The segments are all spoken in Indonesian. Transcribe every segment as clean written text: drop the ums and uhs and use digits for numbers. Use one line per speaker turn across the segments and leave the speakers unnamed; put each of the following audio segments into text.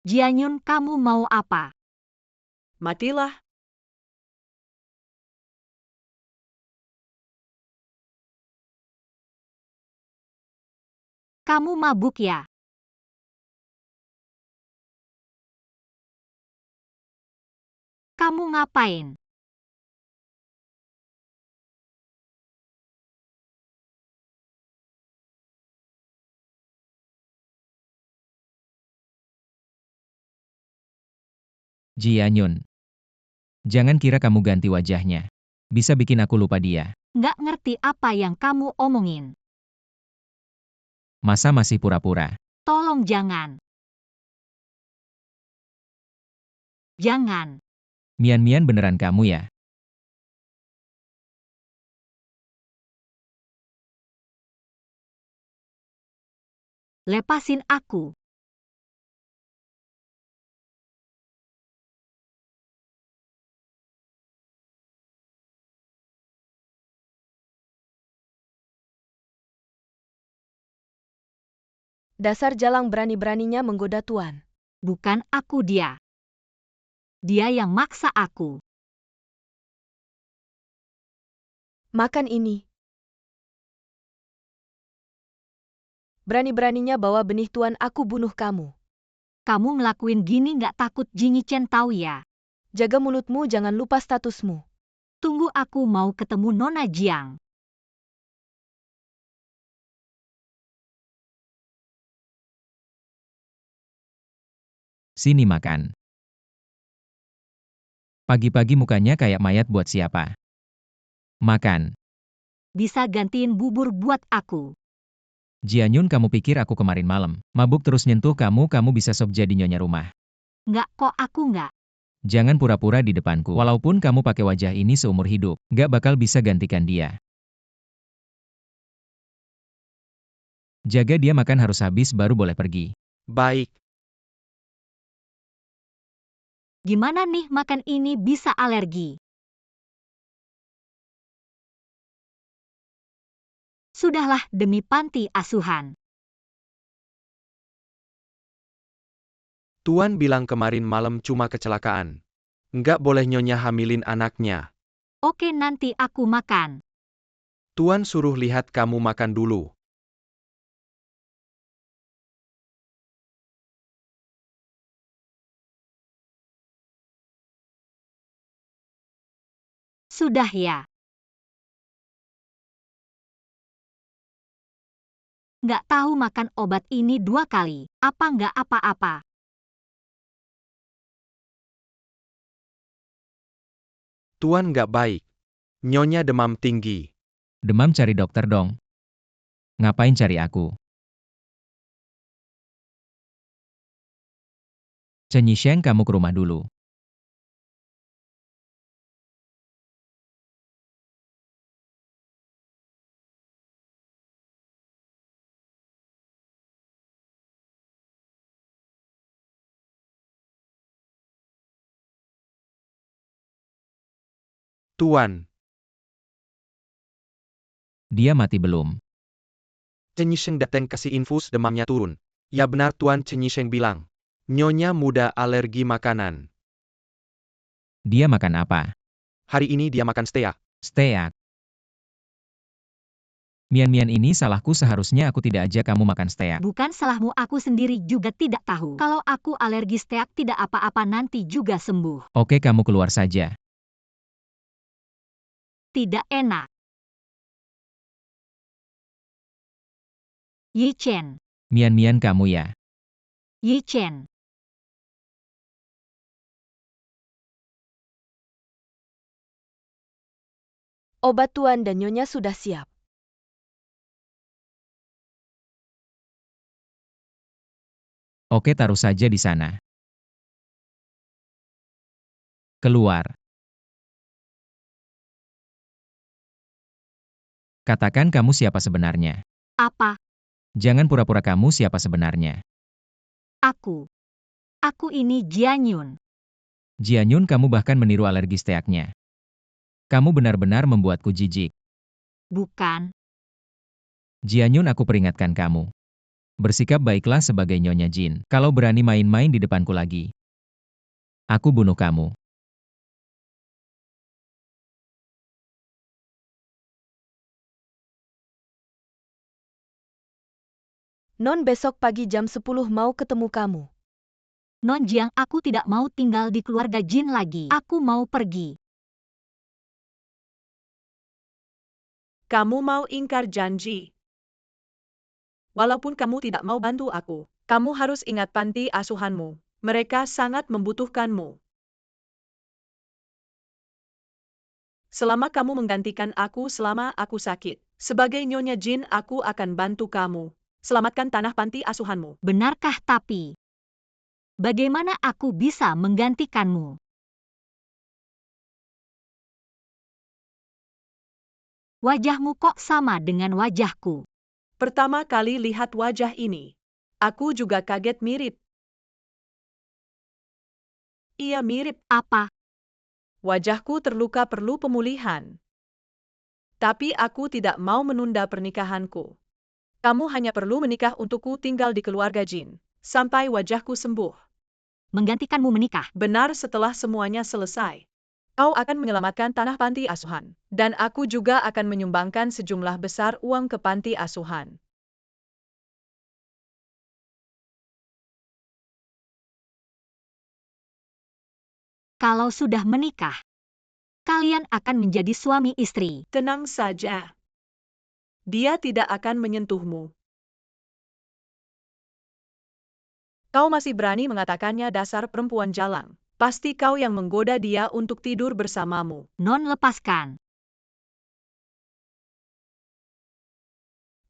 Jianyun, kamu mau apa?
Matilah.
Kamu mabuk ya? Kamu ngapain?
Jianyun. Jangan kira kamu ganti wajahnya. Bisa bikin aku lupa dia.
Nggak ngerti apa yang kamu omongin.
Masa masih pura-pura?
Tolong jangan. Jangan.
Mian-mian beneran kamu ya?
Lepasin aku.
Dasar jalang berani-beraninya menggoda Tuan.
Bukan aku dia. Dia yang maksa aku.
Makan ini. Berani-beraninya bawa benih Tuan, aku bunuh kamu.
Kamu ngelakuin gini nggak takut Jingi Chen tahu ya?
Jaga mulutmu, jangan lupa statusmu.
Tunggu, aku mau ketemu Nona Jiang.
Sini makan. Pagi-pagi mukanya kayak mayat buat siapa? Makan.
Bisa gantiin bubur buat aku.
Jianyun, kamu pikir aku kemarin malam mabuk terus nyentuh kamu bisa sop jadi nyonya rumah?
Nggak kok, aku nggak.
Jangan pura-pura di depanku. Walaupun kamu pakai wajah ini seumur hidup, nggak bakal bisa gantikan dia. Jaga dia makan harus habis baru boleh pergi.
Baik.
Gimana nih makan ini bisa alergi? Sudahlah, demi panti asuhan.
Tuan bilang kemarin malam cuma kecelakaan. Nggak boleh nyonya hamilin anaknya.
Oke, nanti aku makan.
Tuan suruh lihat kamu makan dulu.
Sudah ya. Nggak tahu makan obat ini 2 kali. Apa nggak apa-apa?
Tuan nggak baik. Nyonya demam tinggi.
Demam, cari dokter dong. Ngapain cari aku? Chen Yisheng, kamu ke rumah dulu.
Tuan,
Dia mati belum?
Chen Yisheng datang kasih infus demamnya turun. Ya benar Tuan, Chen Yisheng bilang. Nyonya muda alergi makanan.
Dia makan apa?
Hari ini dia makan steak.
Steak. Mian-mian, ini salahku, seharusnya aku tidak ajak kamu makan steak.
Bukan salahmu, aku sendiri juga tidak tahu. Kalau aku alergi steak tidak apa-apa, nanti juga sembuh.
Oke, kamu keluar saja.
Tidak enak. Yi Chen.
Mian-mian kamu ya.
Yi Chen.
Obat Tuan dan Nyonya sudah siap.
Oke, taruh saja di sana. Keluar. Katakan kamu siapa sebenarnya.
Apa?
Jangan pura-pura kamu siapa sebenarnya.
Aku. Aku ini Jianyun.
Jianyun, kamu bahkan meniru alergi steaknya. Kamu benar-benar membuatku jijik.
Bukan.
Jianyun, aku peringatkan kamu. Bersikap baiklah sebagai Nyonya Jin. Kalau berani main-main di depanku lagi, aku bunuh kamu.
Non besok pagi jam 10 mau ketemu kamu.
Non Jiang, aku tidak mau tinggal di keluarga Jin lagi. Aku mau pergi.
Kamu mau ingkar janji. Walaupun kamu tidak mau bantu aku, kamu harus ingat panti asuhanmu. Mereka sangat membutuhkanmu. Selama kamu menggantikan aku selama aku sakit, sebagai Nyonya Jin aku akan bantu kamu. Selamatkan tanah panti asuhanmu.
Benarkah tapi? Bagaimana aku bisa menggantikanmu? Wajahmu kok sama dengan wajahku?
Pertama kali lihat wajah ini, aku juga kaget mirip. Iya mirip.
Apa?
Wajahku terluka perlu pemulihan. Tapi aku tidak mau menunda pernikahanku. Kamu hanya perlu menikah untukku tinggal di keluarga Jin, sampai wajahku sembuh.
Menggantikanmu menikah?
Benar setelah semuanya selesai. Kau akan menyelamatkan tanah panti asuhan, dan aku juga akan menyumbangkan sejumlah besar uang ke panti asuhan.
Kalau sudah menikah, kalian akan menjadi suami istri.
Tenang saja. Dia tidak akan menyentuhmu. Kau masih berani mengatakannya dasar perempuan jalang. Pasti kau yang menggoda dia untuk tidur bersamamu.
Non, lepaskan.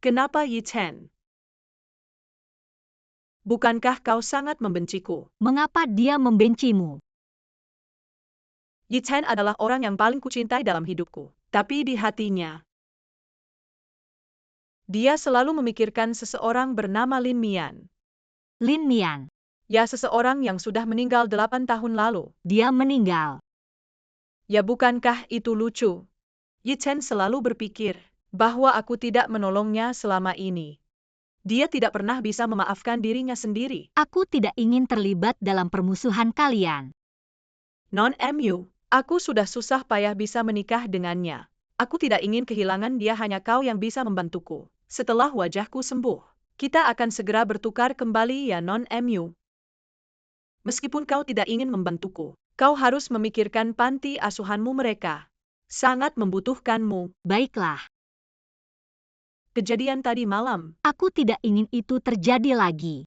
Kenapa Yi Chen? Bukankah kau sangat membenciku?
Mengapa dia membencimu?
Yi Chen adalah orang yang paling kucintai dalam hidupku. Tapi di hatinya, dia selalu memikirkan seseorang bernama Lin Mian.
Lin Mian.
Ya, seseorang yang sudah meninggal 8 tahun lalu.
Dia meninggal.
Ya, bukankah itu lucu? Yi Chen selalu berpikir bahwa aku tidak menolongnya selama ini. Dia tidak pernah bisa memaafkan dirinya sendiri.
Aku tidak ingin terlibat dalam permusuhan kalian.
Non-MU, aku sudah susah payah bisa menikah dengannya. Aku tidak ingin kehilangan dia, hanya kau yang bisa membantuku. Setelah wajahku sembuh, kita akan segera bertukar kembali ya non-MU. Meskipun kau tidak ingin membantuku, kau harus memikirkan panti asuhanmu, mereka sangat membutuhkanmu.
Baiklah.
Kejadian tadi malam,
Aku tidak ingin itu terjadi lagi.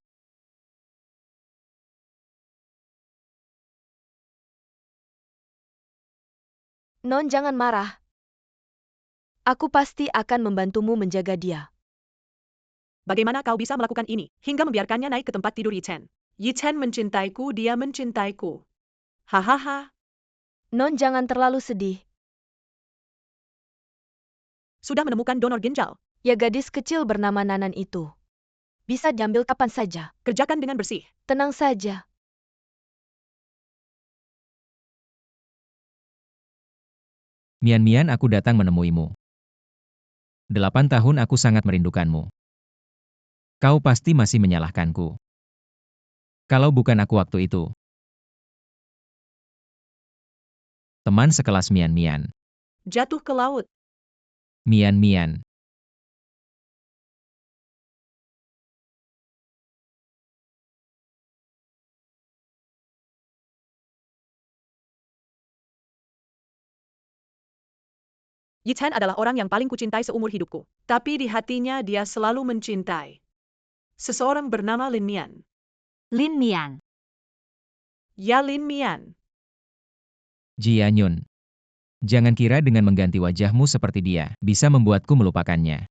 Non jangan marah. Aku pasti akan membantumu menjaga dia.
bagaimana kau bisa melakukan ini, hingga membiarkannya naik ke tempat tidur Yi Chen? Yi Chen mencintaiku, dia mencintaiku. Hahaha,
Non jangan terlalu sedih.
sudah menemukan donor ginjal.
Ya, gadis kecil bernama Nanan itu. Bisa diambil kapan saja.
Kerjakan dengan bersih.
Tenang saja.
Mian-Mian, aku datang menemuimu. 8 tahun aku sangat merindukanmu. Kau pasti masih menyalahkanku. Kalau bukan aku waktu itu. Teman sekelas Mian-Mian.
Jatuh ke laut.
Mian-Mian.
Yi Chen adalah orang yang paling kucintai seumur hidupku. Tapi di hatinya dia selalu mencintai seseorang bernama Lin Mian.
Lin Mian.
Ya, Lin Mian.
Jianyun. Jangan kira dengan mengganti wajahmu seperti dia, bisa membuatku melupakannya.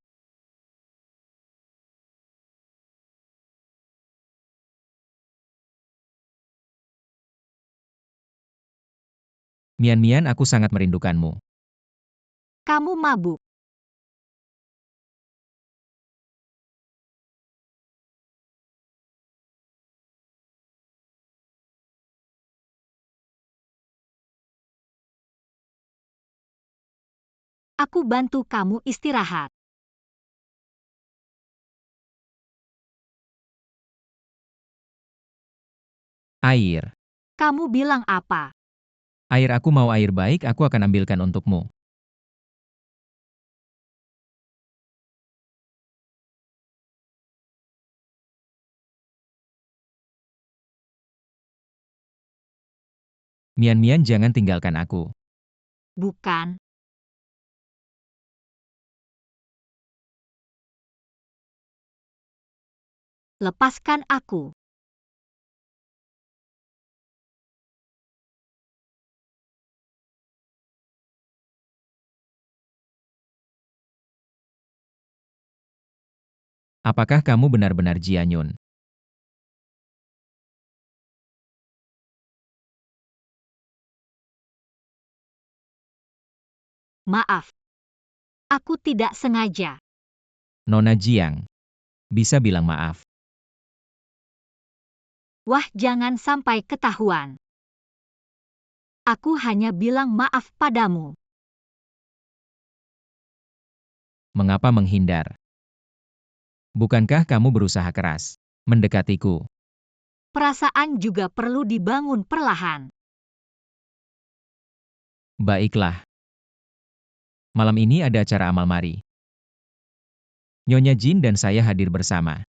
Mian-Mian, aku sangat merindukanmu.
Kamu mabuk. Aku bantu kamu istirahat.
Air.
Kamu bilang apa?
Air, aku mau air, baik, aku akan ambilkan untukmu. Mian Mian, jangan tinggalkan aku.
Bukan. Lepaskan aku.
Apakah kamu benar-benar Jianyun?
Maaf. Aku tidak sengaja.
Nona Jiang. Bisa bilang maaf.
Wah, jangan sampai ketahuan. Aku hanya bilang maaf padamu.
Mengapa menghindar? Bukankah kamu berusaha keras mendekatiku?
Perasaan juga perlu dibangun perlahan.
Baiklah. Malam ini ada acara amal, mari. Nyonya Jin dan saya hadir bersama.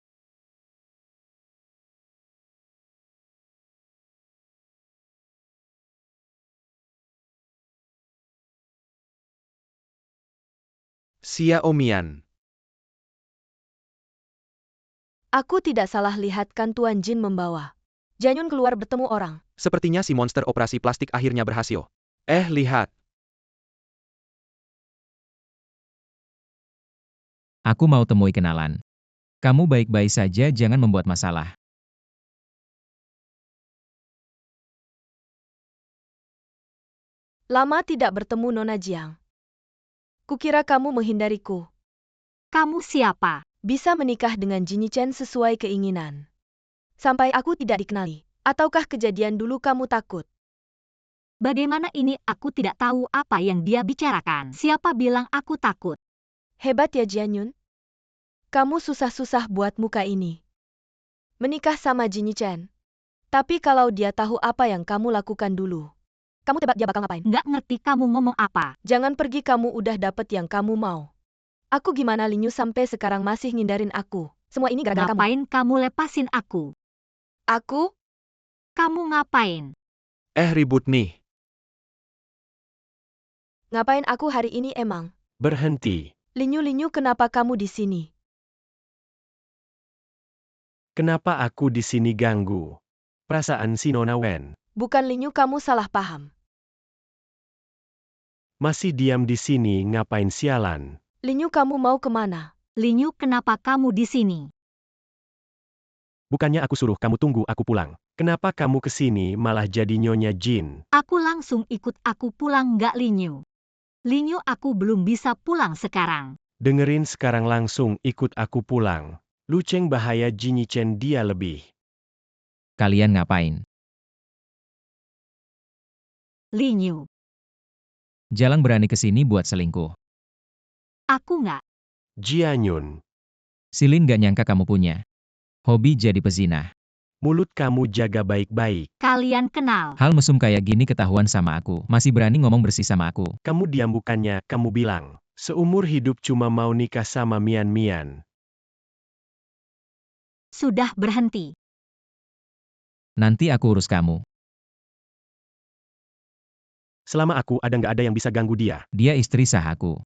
Xiao Mian.
Aku tidak salah lihat kan Tuan Jin membawa Jianyun keluar bertemu orang.
Sepertinya si monster operasi plastik akhirnya berhasil. Lihat.
Aku mau temui kenalan. Kamu baik-baik saja, jangan membuat masalah.
Lama tidak bertemu, Nona Jiang. Kukira kamu menghindariku.
Kamu siapa?
Bisa menikah dengan Jinny Chen sesuai keinginan. Sampai aku tidak dikenali. Ataukah kejadian dulu kamu takut?
Bagaimana ini, aku tidak tahu apa yang dia bicarakan. Siapa bilang aku takut?
Hebat ya Jianyun. Kamu susah-susah buat muka ini. Menikah sama Jinny Chen. Tapi kalau dia tahu apa yang kamu lakukan dulu, kamu tebak dia bakal ngapain?
Nggak ngerti kamu ngomong apa.
Jangan pergi, kamu udah dapet yang kamu mau. Aku gimana Linyu sampai sekarang masih ngindarin aku. Semua ini gara-gara kamu.
Ngapain kamu lepasin aku?
Aku?
Kamu ngapain?
Ribut nih.
Ngapain aku hari ini emang?
Berhenti.
Linyu, kenapa kamu di sini?
Kenapa aku di sini ganggu? Perasaan si Nona Wen.
Bukan Linyu, kamu salah paham.
Masih diam di sini ngapain sialan?
Linyu, kamu mau kemana?
Linyu, kenapa kamu di sini?
Bukannya aku suruh kamu tunggu aku pulang. Kenapa kamu kesini malah jadi Nyonya Jin?
Aku langsung ikut aku pulang, nggak Linyu. Linyu, aku belum bisa pulang sekarang.
Dengerin sekarang, langsung ikut aku pulang. Luceng, bahaya Jinny Chen dia lebih.
Kalian ngapain?
Linyu,
Jalang berani kesini buat selingkuh.
aku nggak.
Jianyun,
Silin gak nyangka kamu punya hobi jadi pezinah.
mulut kamu jaga baik-baik.
Kalian kenal.
Hal mesum kayak gini ketahuan sama aku, masih berani ngomong bersih sama aku.
Kamu diam, bukannya kamu bilang. Seumur hidup cuma mau nikah sama Mian Mian.
Sudah berhenti.
Nanti aku urus kamu.
Selama aku ada nggak ada yang bisa ganggu dia.
Dia istri sah aku.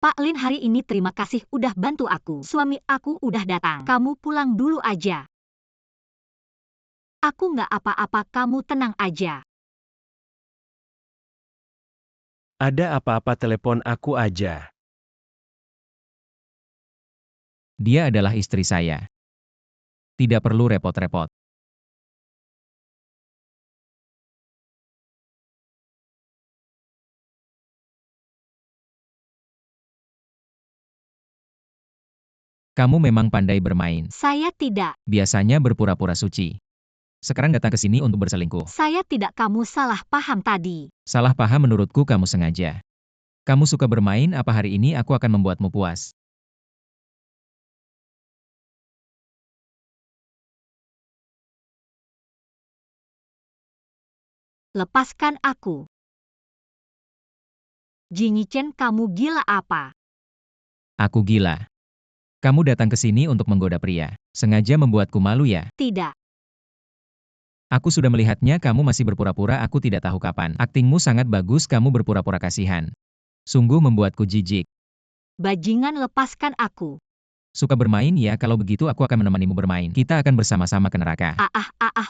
Pak Lin, hari ini terima kasih udah bantu aku. Suami aku udah datang. Kamu pulang dulu aja. Aku nggak apa-apa, kamu tenang aja.
Ada apa-apa telepon aku aja.
Dia adalah istri saya. Tidak perlu repot-repot. Kamu memang pandai bermain.
Saya tidak.
Biasanya berpura-pura suci. Sekarang datang ke sini untuk berselingkuh.
Saya tidak, kamu salah paham tadi.
Salah paham menurutku, kamu sengaja. Kamu suka bermain, apa hari ini aku akan membuatmu puas.
Lepaskan aku. Jinichen, kamu gila apa?
Aku gila. Kamu datang ke sini untuk menggoda pria. Sengaja membuatku malu ya?
Tidak.
Aku sudah melihatnya, kamu masih berpura-pura aku tidak tahu kapan. Aktingmu sangat bagus, kamu berpura-pura kasihan. Sungguh membuatku jijik.
Bajingan, lepaskan aku.
Suka bermain ya, kalau begitu aku akan menemanimu bermain. Kita akan bersama-sama ke neraka.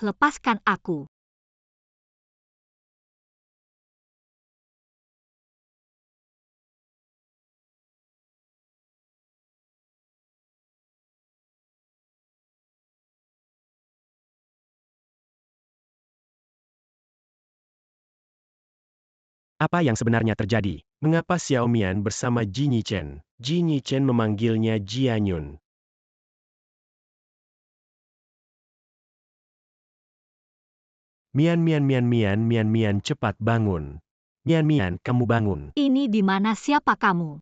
Lepaskan aku.
Apa yang sebenarnya terjadi? Mengapa Xiaomian bersama Jinichen? Jinichen memanggilnya Jianyun. Mian, cepat bangun. Mian, kamu bangun.
Ini di mana, siapa kamu?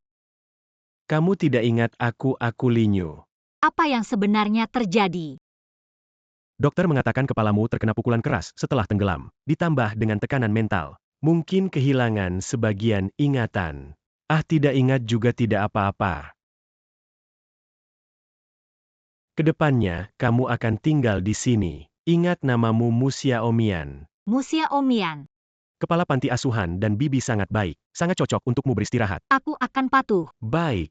Kamu tidak ingat aku Linyu.
Apa yang sebenarnya terjadi?
Dokter mengatakan kepalamu terkena pukulan keras setelah tenggelam, ditambah dengan tekanan mental. Mungkin kehilangan sebagian ingatan. Tidak ingat juga tidak apa-apa. Kedepannya, kamu akan tinggal di sini. Ingat namamu Mu Xiaomian.
Mu Xiaomian.
Kepala panti asuhan dan bibi sangat baik. Sangat cocok untukmu beristirahat.
Aku akan patuh.
Baik.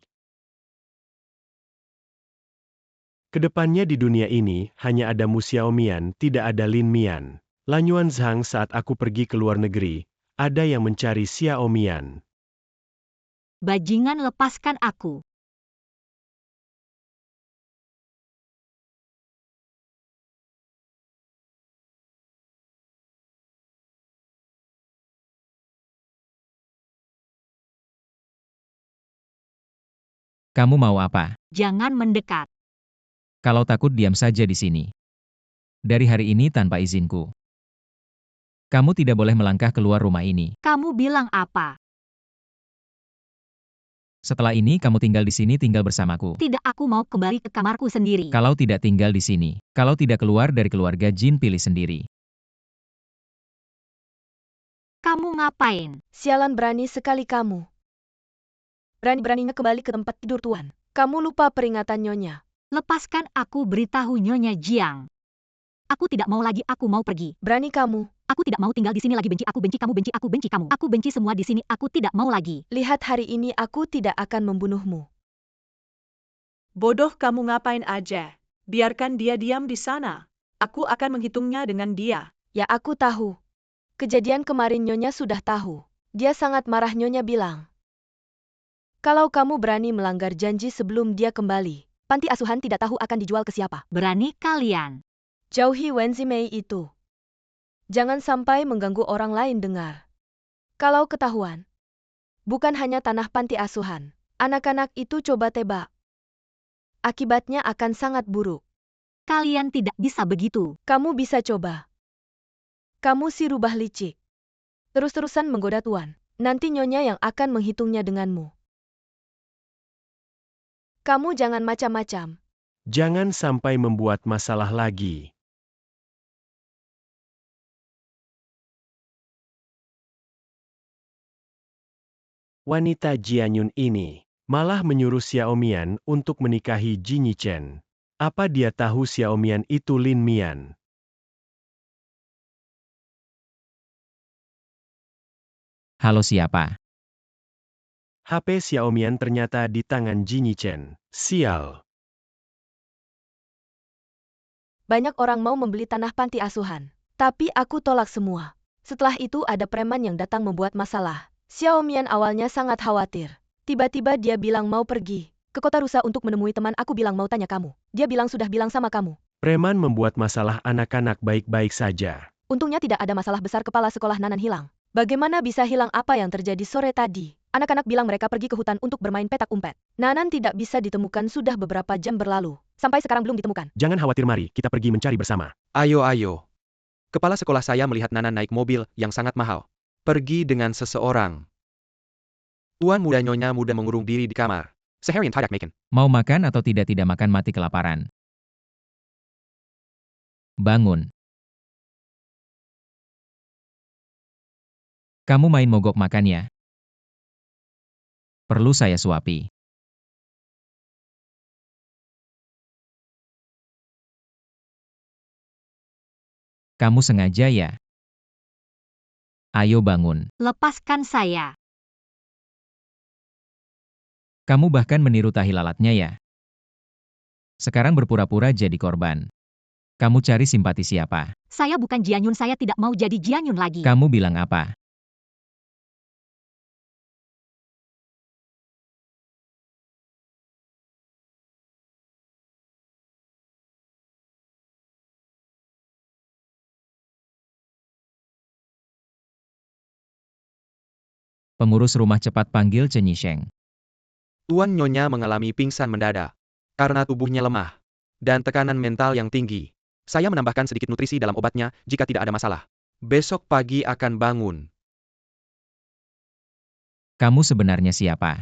Kedepannya di dunia ini, hanya ada Mu Xiaomian, tidak ada Lin Mian. Lanyuan Zhang, saat aku pergi ke luar negeri, ada yang mencari Xiaomian.
Bajingan, lepaskan aku.
Kamu mau apa?
Jangan mendekat.
Kalau takut diam saja di sini. Dari hari ini tanpa izinku. Kamu tidak boleh melangkah keluar rumah ini.
Kamu bilang apa?
Setelah ini kamu tinggal di sini, tinggal bersamaku.
Tidak, aku mau kembali ke kamarku sendiri.
Kalau tidak tinggal di sini, kalau tidak keluar dari keluarga Jin, pilih sendiri.
Kamu ngapain?
Sialan, berani sekali kamu. Berani-beraninya kembali ke tempat tidur Tuan. Kamu lupa peringatan Nyonya.
Lepaskan aku, beritahu Nyonya Jiang. Aku tidak mau lagi, aku mau pergi.
Berani kamu.
Aku tidak mau tinggal di sini lagi, benci aku, benci kamu, benci aku, benci kamu. Aku benci semua di sini, aku tidak mau lagi.
Lihat, hari ini aku tidak akan membunuhmu.
Bodoh, kamu ngapain aja? Biarkan dia diam di sana. Aku akan menghitungnya dengan dia.
Ya, aku tahu. Kejadian kemarin Nyonya sudah tahu. Dia sangat marah, Nyonya bilang. Kalau kamu berani melanggar janji sebelum dia kembali, panti asuhan tidak tahu akan dijual ke siapa.
Berani kalian.
Jauhi Wenzimei itu. Jangan sampai mengganggu orang lain dengar. Kalau ketahuan, bukan hanya tanah panti asuhan, anak-anak itu coba tebak. Akibatnya akan sangat buruk.
Kalian tidak bisa begitu.
Kamu bisa coba. Kamu si rubah licik. Terus-terusan menggoda Tuan. Nanti Nyonya yang akan menghitungnya denganmu. Kamu jangan macam-macam.
Jangan sampai membuat masalah lagi. Wanita Jianyun ini malah menyuruh Xiaomian untuk menikahi Jinichen. Apa dia tahu Xiaomian itu Lin Mian?
Halo, siapa?
HP Xiaomian ternyata di tangan Jinichen. Sial.
Banyak orang mau membeli tanah panti asuhan. Tapi aku tolak semua. Setelah itu ada preman yang datang membuat masalah. Xiaomian awalnya sangat khawatir. Tiba-tiba dia bilang mau pergi ke kota rusa untuk menemui teman. Aku bilang mau tanya kamu. Dia bilang sudah bilang sama kamu.
Preman membuat masalah, anak-anak baik-baik saja.
Untungnya tidak ada masalah besar. Kepala sekolah Nanan hilang. Bagaimana bisa hilang? Apa yang terjadi sore tadi? Anak-anak bilang mereka pergi ke hutan untuk bermain petak umpet. Nanan tidak bisa ditemukan sudah beberapa jam berlalu. Sampai sekarang belum ditemukan.
Jangan khawatir, mari kita pergi mencari bersama.
Ayo. Kepala sekolah saya melihat Nana naik mobil yang sangat mahal. Pergi dengan seseorang. Tuan muda, Nyonya muda mengurung diri di kamar. Seharian tidak makan.
Mau makan atau tidak makan, mati kelaparan. Bangun. Kamu main mogok makan ya? Perlu saya suapi? Kamu sengaja ya? Ayo bangun.
Lepaskan saya.
Kamu bahkan meniru tahi lalatnya ya? Sekarang berpura-pura jadi korban. Kamu cari simpati siapa?
Saya bukan Jianyun, saya tidak mau jadi Jianyun lagi.
Kamu bilang apa? Pengurus rumah cepat panggil Chen Yisheng.
Tuan Nyonya mengalami pingsan mendadak. Karena tubuhnya lemah. Dan tekanan mental yang tinggi. Saya menambahkan sedikit nutrisi dalam obatnya jika tidak ada masalah. Besok pagi akan bangun.
Kamu sebenarnya siapa?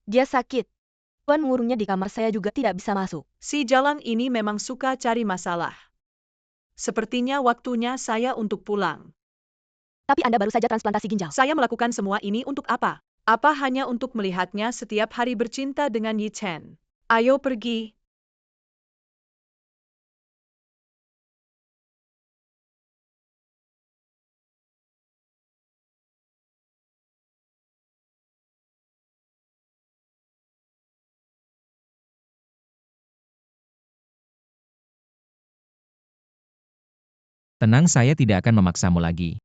Dia sakit. Tuan mengurungnya di kamar, saya juga tidak bisa masuk.
Si Jalang ini memang suka cari masalah. Sepertinya waktunya saya untuk pulang.
Tapi Anda baru saja transplantasi ginjal.
Saya melakukan semua ini untuk apa? Apa hanya untuk melihatnya setiap hari bercinta dengan Yi Chen? Ayo pergi.
Tenang, saya tidak akan memaksamu lagi.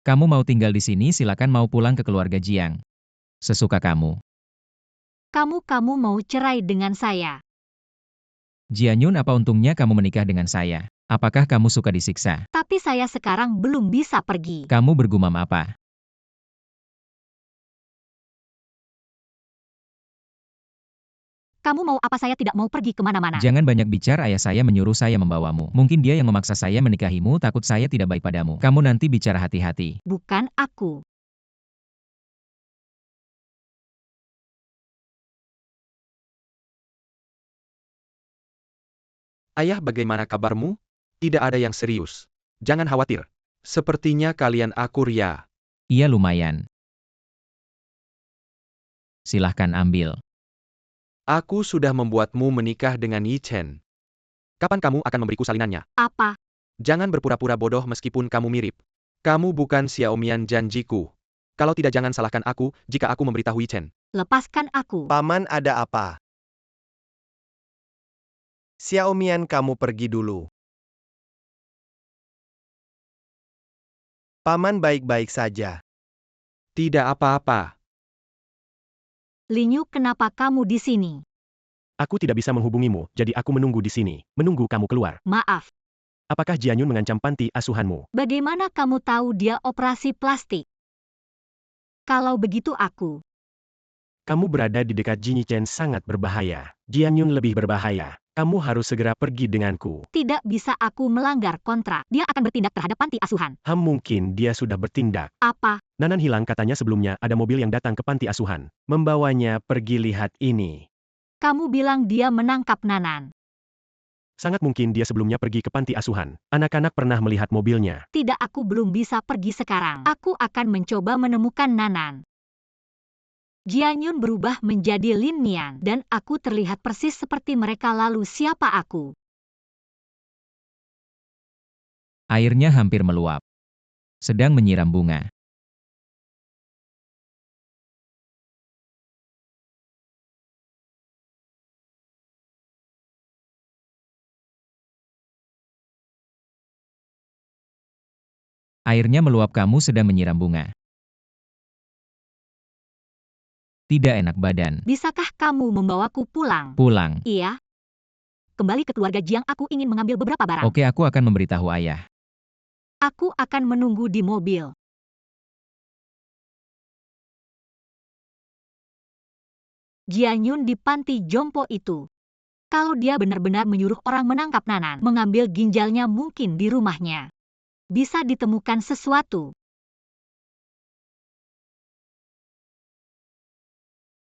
Kamu mau tinggal di sini, silakan, mau pulang ke keluarga Jiang. Sesuka kamu.
Kamu mau cerai dengan saya.
Jianyun, apa untungnya kamu menikah dengan saya? Apakah kamu suka disiksa?
Tapi saya sekarang belum bisa pergi.
Kamu bergumam apa?
Kamu mau apa? Saya tidak mau pergi kemana-mana.
Jangan banyak bicara, ayah saya menyuruh saya membawamu. Mungkin dia yang memaksa saya menikahimu, takut saya tidak baik padamu. Kamu nanti bicara hati-hati.
Bukan aku.
Ayah, bagaimana kabarmu? Tidak ada yang serius. Jangan khawatir. Sepertinya kalian akur ya.
Iya, lumayan. Silahkan ambil.
Aku sudah membuatmu menikah dengan Yi Chen. Kapan kamu akan memberiku salinannya?
Apa?
Jangan berpura-pura bodoh meskipun kamu mirip. Kamu bukan Xiaomian janjiku. Kalau tidak, jangan salahkan aku jika aku memberitahu Yi Chen.
Lepaskan aku.
Paman, ada apa? Xiaomian, kamu pergi dulu. Paman baik-baik saja.
Tidak apa-apa.
Linyu, kenapa kamu di sini?
Aku tidak bisa menghubungimu, jadi aku menunggu di sini. Menunggu kamu keluar.
Maaf.
Apakah Jianyun mengancam panti asuhanmu?
Bagaimana kamu tahu dia operasi plastik? Kalau begitu aku.
Kamu berada di dekat Jinyi Chen, sangat berbahaya. Jianyun lebih berbahaya. Kamu harus segera pergi denganku.
Tidak bisa, aku melanggar kontrak. Dia akan bertindak terhadap panti asuhan.
Mungkin dia sudah bertindak.
Apa?
Nanan hilang, katanya sebelumnya ada mobil yang datang ke panti asuhan. Membawanya pergi, lihat ini.
Kamu bilang dia menangkap Nanan.
Sangat mungkin dia sebelumnya pergi ke panti asuhan. Anak-anak pernah melihat mobilnya.
Tidak, aku belum bisa pergi sekarang. Aku akan mencoba menemukan Nanan. Jianyun berubah menjadi Lin Nian dan aku terlihat persis seperti mereka. Lalu siapa aku?
Airnya hampir meluap. Sedang menyiram bunga. Airnya meluap, kamu sedang menyiram bunga. Tidak enak badan.
Bisakah kamu membawaku pulang?
Pulang.
Iya. Kembali ke keluarga Jiang, aku ingin mengambil beberapa barang.
Oke, aku akan memberitahu ayah.
Aku akan menunggu di mobil. Jianyun di panti jompo itu. Kalau dia benar-benar menyuruh orang menangkap Nanan, mengambil ginjalnya, mungkin di rumahnya bisa ditemukan sesuatu.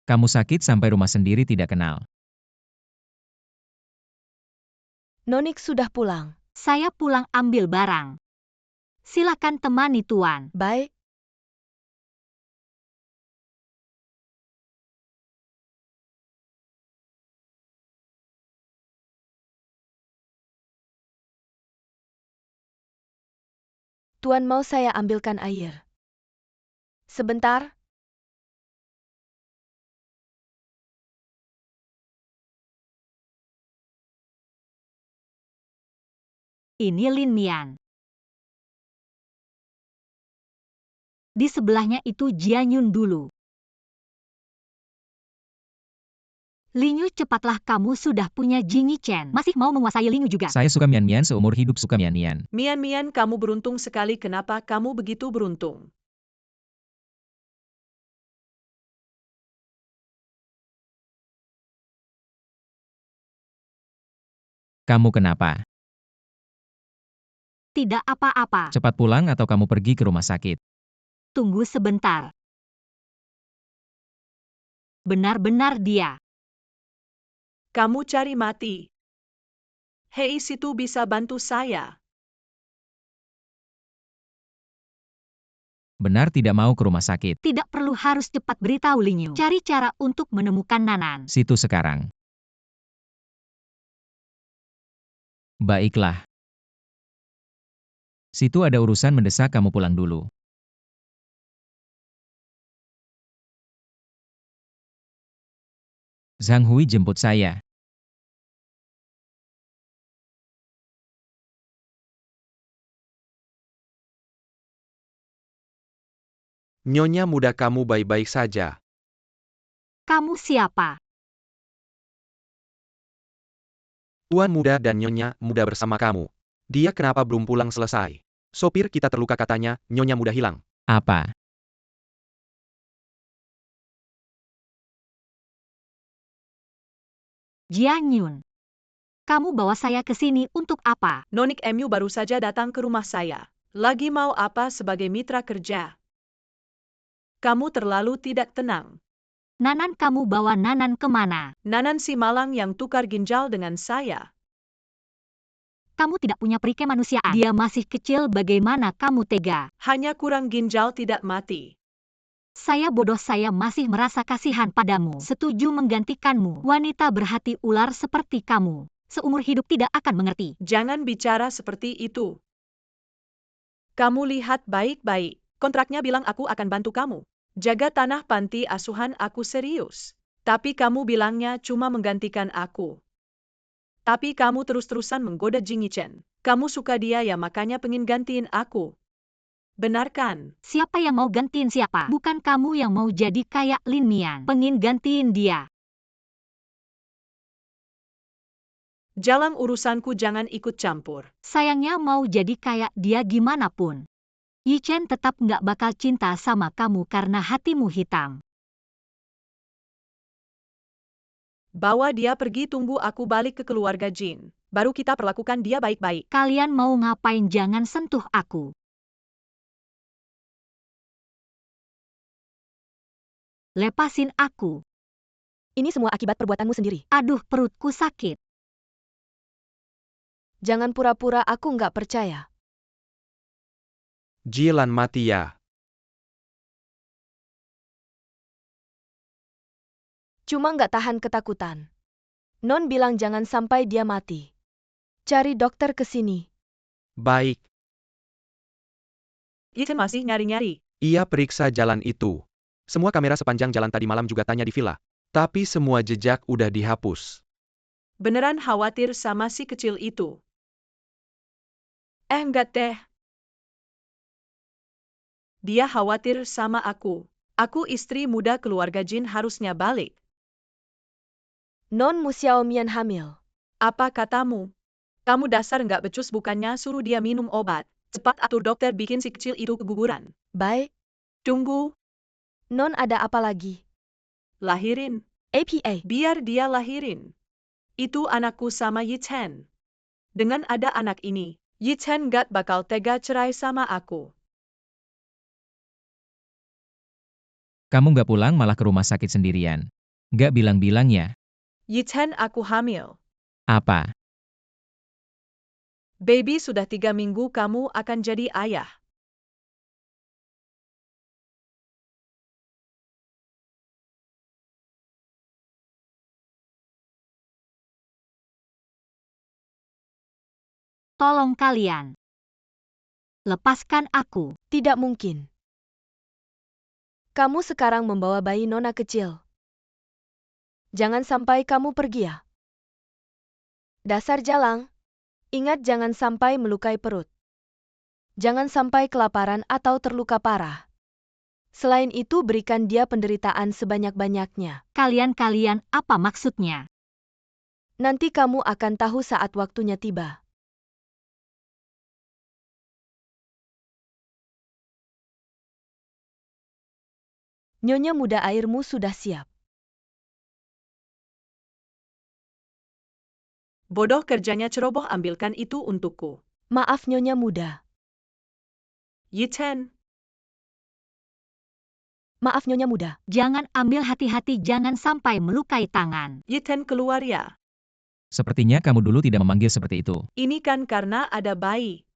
Kamu sakit sampai rumah sendiri tidak kenal.
Nonik sudah pulang.
Saya pulang ambil barang. Silakan temani Tuan.
Baik. Tuan mau saya ambilkan air? Sebentar.
Ini Lin Mian. Di sebelahnya itu Jianyun dulu. Linyu, cepatlah, kamu sudah punya Jingyi Chen. Masih mau menguasai Linyu juga?
Saya suka Mian-Mian seumur hidup suka Mian-Mian.
Mian, kamu beruntung sekali. Kenapa kamu begitu beruntung?
Kamu kenapa?
Tidak apa-apa.
Cepat pulang atau kamu pergi ke rumah sakit.
Tunggu sebentar. Benar-benar dia.
Kamu cari mati. Hei, situ bisa bantu saya.
Benar tidak mau ke rumah sakit.
Tidak perlu harus cepat beritahu Linyu. Cari cara untuk menemukan Nanan.
Situ sekarang. Baiklah. Situ ada urusan mendesak, kamu pulang dulu. Zhang Hui jemput saya.
Nyonya muda, kamu baik-baik saja.
Kamu siapa?
Tuan muda dan Nyonya muda bersama kamu. Dia kenapa belum pulang selesai? Sopir kita terluka, katanya Nyonya muda hilang.
Apa?
Jianyun. Kamu bawa saya ke sini untuk apa?
Nonik Mu baru saja datang ke rumah saya. Lagi mau apa sebagai mitra kerja? Kamu terlalu tidak tenang.
Nanan, kamu bawa Nanan kemana?
Nanan si malang yang tukar ginjal dengan saya.
Kamu tidak punya peri kemanusiaan. Dia masih kecil, bagaimana kamu tega?
Hanya kurang ginjal, tidak mati.
Saya bodoh, saya masih merasa kasihan padamu. Setuju menggantikanmu. Wanita berhati ular seperti kamu seumur hidup tidak akan mengerti.
Jangan bicara seperti itu. Kamu lihat baik-baik. Kontraknya bilang aku akan bantu kamu. Jaga tanah panti asuhan, aku serius. Tapi kamu bilangnya cuma menggantikan aku. Tapi kamu terus-terusan menggoda Jingyi Chen. Kamu suka dia ya, makanya pengen gantiin aku. Benar kan?
Siapa yang mau gantiin siapa? Bukan kamu yang mau jadi kayak Lin Mian. Pengen gantiin dia.
Jalan urusanku, jangan ikut campur.
Sayangnya mau jadi kayak dia gimana pun. Yi Chen tetap nggak bakal cinta sama kamu karena hatimu hitam.
Bawa dia pergi, tunggu aku balik ke keluarga Jin. Baru kita perlakukan dia baik-baik.
Kalian mau ngapain? Jangan sentuh aku. Lepasin aku.
Ini semua akibat perbuatanmu sendiri.
Aduh, perutku sakit.
Jangan pura-pura aku nggak percaya.
Jilan mati ya.
Cuma nggak tahan ketakutan. Non bilang jangan sampai dia mati. Cari dokter ke sini.
Baik,
Yi Chen masih nyari-nyari.
ia periksa jalan itu. Semua kamera sepanjang jalan tadi malam juga tanya di villa. Tapi semua jejak udah dihapus.
Beneran khawatir sama si kecil itu. Enggak deh. Dia khawatir sama aku. Aku istri muda keluarga Jin, harusnya balik.
Non Mu Xiaomian hamil.
Apa katamu? Kamu dasar nggak becus, bukannya suruh dia minum obat. Cepat atur dokter bikin si kecil itu keguguran.
Baik.
Tunggu,
Non ada apa lagi?
lahirin.
APA.
Biar dia lahirin. Itu anakku sama Yi Chen. Dengan ada anak ini, Yi Chen nggak bakal tega cerai sama aku.
Kamu nggak pulang malah ke rumah sakit sendirian. Gak bilang-bilang ya.
Yichen, aku hamil.
Apa?
Baby, sudah 3 minggu kamu akan jadi ayah.
Tolong kalian. Lepaskan aku.
Tidak mungkin. Kamu sekarang membawa bayi Nona kecil. Jangan sampai kamu pergi ya. Dasar jalang. Ingat, jangan sampai melukai perut. Jangan sampai kelaparan atau terluka parah. Selain itu, berikan dia penderitaan sebanyak-banyaknya.
Kalian-kalian, apa maksudnya?
Nanti kamu akan tahu saat waktunya tiba. Nyonya muda, airmu sudah siap.
Bodoh kerjanya ceroboh, ambilkan itu untukku.
Maaf Nyonya muda.
Yichen,
Maaf Nyonya muda.
Jangan ambil, hati-hati, jangan sampai melukai tangan.
Yichen keluar ya.
Sepertinya kamu dulu tidak memanggil seperti itu.
Ini kan karena ada bayi.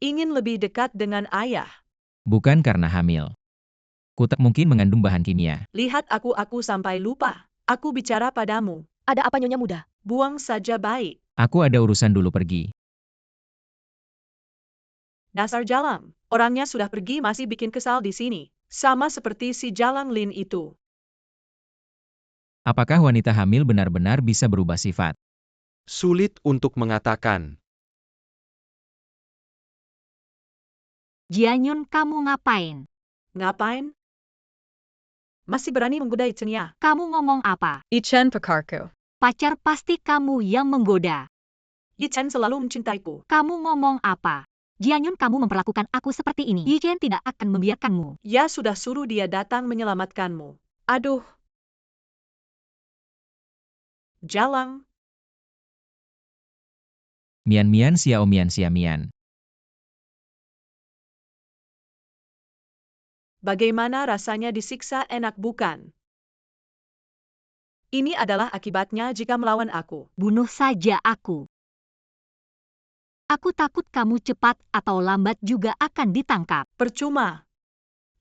Ingin lebih dekat dengan ayah.
Bukan karena hamil. Ku tak mungkin mengandung bahan kimia.
Lihat aku sampai lupa. Aku bicara padamu.
Ada apa Nyonya muda?
Buang saja bayi.
Aku ada urusan dulu, pergi.
Dasar jalang. Orangnya sudah pergi masih bikin kesal di sini. Sama seperti si jalang Lin itu.
Apakah wanita hamil benar-benar bisa berubah sifat?
Sulit untuk mengatakan.
Jianyun, kamu ngapain?
Ngapain? Masih berani menggoda Yichen ya?
Kamu ngomong apa?
Yichen Pekarko.
Pacar pasti kamu yang menggoda.
Yichen selalu mencintaiku.
Kamu ngomong apa? Jianyun, kamu memperlakukan aku seperti ini. Yichen tidak akan membiarkanmu.
Ya sudah, suruh dia datang menyelamatkanmu. Aduh. Jalang.
Mian Xiao Mian.
Bagaimana rasanya disiksa, enak bukan? Ini adalah akibatnya jika melawan aku.
Bunuh saja aku. Aku takut kamu cepat atau lambat juga akan ditangkap.
Percuma.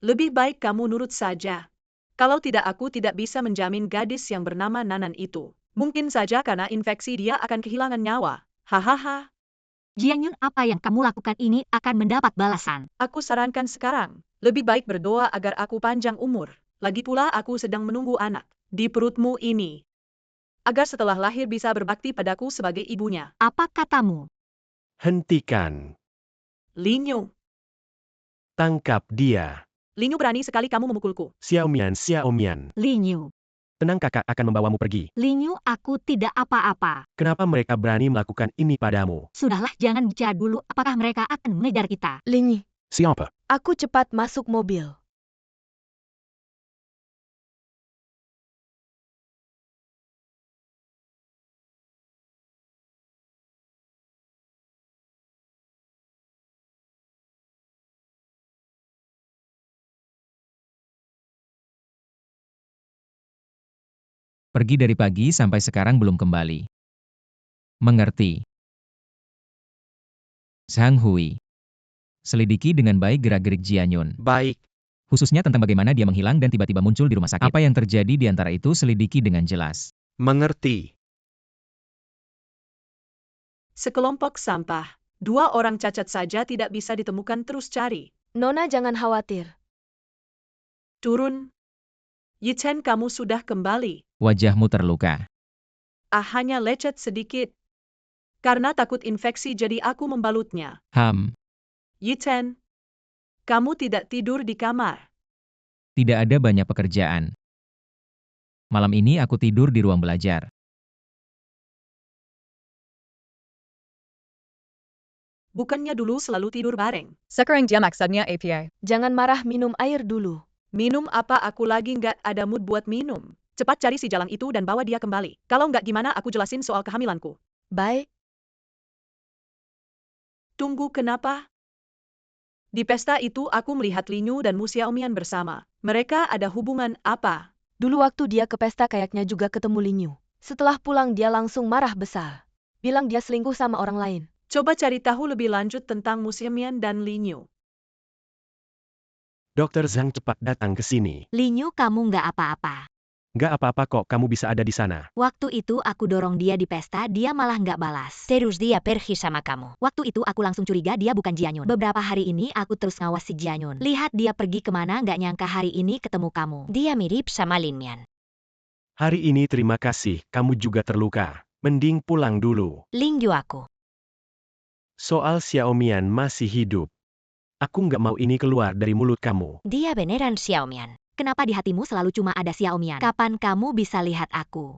Lebih baik kamu nurut saja. Kalau tidak, aku tidak bisa menjamin gadis yang bernama Nanan itu. Mungkin saja karena infeksi dia akan kehilangan nyawa. Hahaha.
Jianyun, apa yang kamu lakukan ini akan mendapat balasan.
Aku sarankan sekarang. Lebih baik berdoa agar aku panjang umur. Lagi pula aku sedang menunggu anak di perutmu ini. Agar setelah lahir bisa berbakti padaku sebagai ibunya.
Apa katamu?
Hentikan.
Linyu.
Tangkap dia.
Linyu, berani sekali kamu memukulku.
Xiao Mian.
Linyu.
Tenang, kakak akan membawamu pergi.
Linyu, aku tidak apa-apa.
Kenapa mereka berani melakukan ini padamu?
Sudahlah, jangan bicara dulu. Apakah mereka akan mengejar kita?
Linyi.
Siapa?
Aku cepat masuk mobil.
Pergi dari pagi sampai sekarang belum kembali. Mengerti. Zhang Hui. Selidiki dengan baik gerak-gerik Jianyun.
Baik.
Khususnya tentang bagaimana dia menghilang dan tiba-tiba muncul di rumah sakit. Apa yang terjadi di antara itu selidiki dengan jelas.
Mengerti.
Sekelompok sampah. 2 orang cacat saja tidak bisa ditemukan, terus cari.
Nona jangan khawatir.
Turun. Yichen, kamu sudah kembali.
Wajahmu terluka.
Hanya lecet sedikit. Karena takut infeksi jadi aku membalutnya. Yichen. Kamu tidak tidur di kamar.
Tidak ada banyak pekerjaan. Malam ini aku tidur di ruang belajar.
Bukannya dulu selalu tidur bareng.
Sekarang dia maksudnya API.
Jangan marah, minum air dulu.
Minum apa? Aku lagi nggak ada mood buat minum. Cepat cari si jalang itu dan bawa dia kembali. Kalau nggak, gimana aku jelasin soal kehamilanku?
Baik.
Tunggu, kenapa? Di pesta itu aku melihat Linyu dan Mu Xiaomian bersama. Mereka ada hubungan apa?
Dulu waktu dia ke pesta kayaknya juga ketemu Linyu. Setelah pulang dia langsung marah besar. Bilang dia selingkuh sama orang lain.
Coba cari tahu lebih lanjut tentang Museum Mian dan Linyu.
Dokter Zhang cepat datang ke sini.
Linyu, kamu nggak apa-apa.
Nggak apa-apa kok kamu bisa ada di sana.
Waktu itu aku dorong dia di pesta, dia malah nggak balas. Terus dia pergi sama kamu. Waktu itu aku langsung curiga dia bukan Jianyun. Beberapa hari ini aku terus ngawasi Jianyun. Lihat dia pergi kemana, nggak nyangka hari ini ketemu kamu. Dia mirip sama Lin Mian.
Hari ini terima kasih, kamu juga terluka. Mending pulang dulu.
Lingju aku.
Soal Xiaomian masih hidup. Aku nggak mau ini keluar dari mulut kamu.
Dia beneran Xiaomian. Kenapa di hatimu selalu cuma ada Xiaomian? Kapan kamu bisa lihat aku?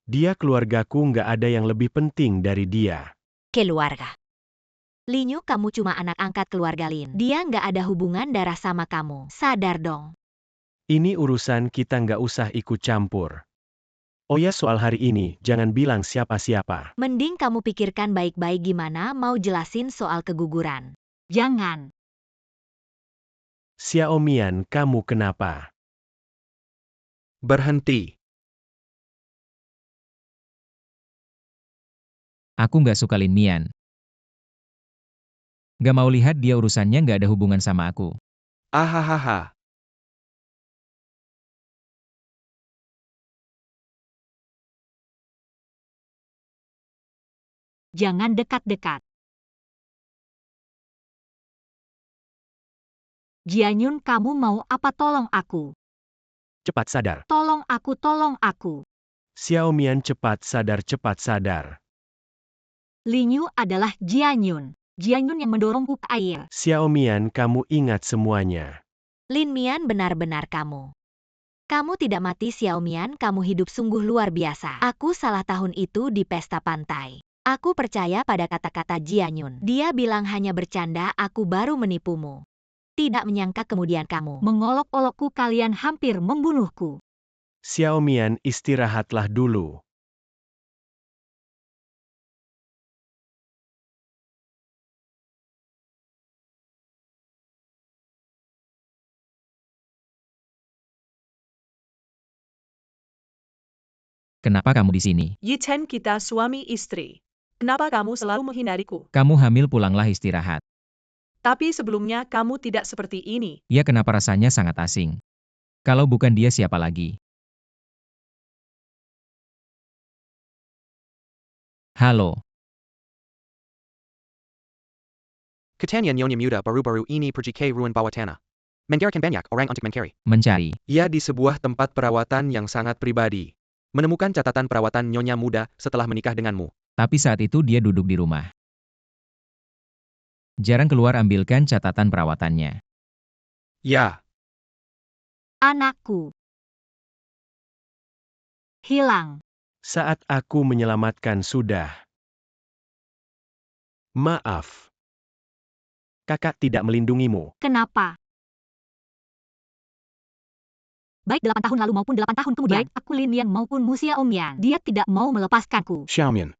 Dia keluargaku, nggak ada yang lebih penting dari dia.
Keluarga. Linyu, kamu cuma anak angkat keluarga Lin. Dia nggak ada hubungan darah sama kamu. Sadar dong.
Ini urusan kita, nggak usah ikut campur. Oh ya, soal hari ini, jangan bilang siapa-siapa.
Mending kamu pikirkan baik-baik gimana mau jelasin soal keguguran. Jangan.
Xiaomian, kamu kenapa?
Berhenti.
Aku nggak suka Lin Mian. Nggak mau lihat dia urusannya nggak ada hubungan sama aku.
Ahahaha.
Jangan dekat-dekat. Jianyun, kamu mau apa? Tolong aku.
Cepat sadar.
Tolong aku, tolong aku.
Xiaomian, cepat sadar, cepat sadar.
Linyu adalah Jianyun. Jianyun yang mendorongku ke air.
Xiaomian, kamu ingat semuanya.
Lin Mian, benar-benar kamu. Kamu tidak mati Xiaomian, kamu hidup sungguh luar biasa. Aku salah tahun itu di pesta pantai. Aku percaya pada kata-kata Jianyun. Dia bilang hanya bercanda, aku baru menipumu. Tidak menyangka kemudian kamu mengolok-olokku, kalian hampir membunuhku.
Xiaomian, istirahatlah dulu.
Kenapa kamu di sini?
Yiten, kita suami istri. Kenapa kamu selalu menghindariku?
Kamu hamil, pulanglah istirahat.
Tapi sebelumnya kamu tidak seperti ini.
Ya, kenapa rasanya sangat asing? Kalau bukan dia, siapa lagi? Halo.
Katanya Nyonya Muda baru-baru ini pergi ke ruang bawah tanah. Menggarakan banyak orang untuk mencari.
Mencari.
Ia di sebuah tempat perawatan yang sangat pribadi. Menemukan catatan perawatan Nyonya Muda setelah menikah denganmu.
Tapi saat itu dia duduk di rumah. Jarang keluar, ambilkan catatan perawatannya.
Ya,
Anakku hilang.
Saat aku menyelamatkan sudah. Maaf. Kakak tidak melindungimu.
Kenapa? Baik 8 tahun lalu maupun 8 tahun kemudian, baik aku Lin Mian maupun Mu Xiaomian, dia tidak mau melepaskanku.
Xiaomian.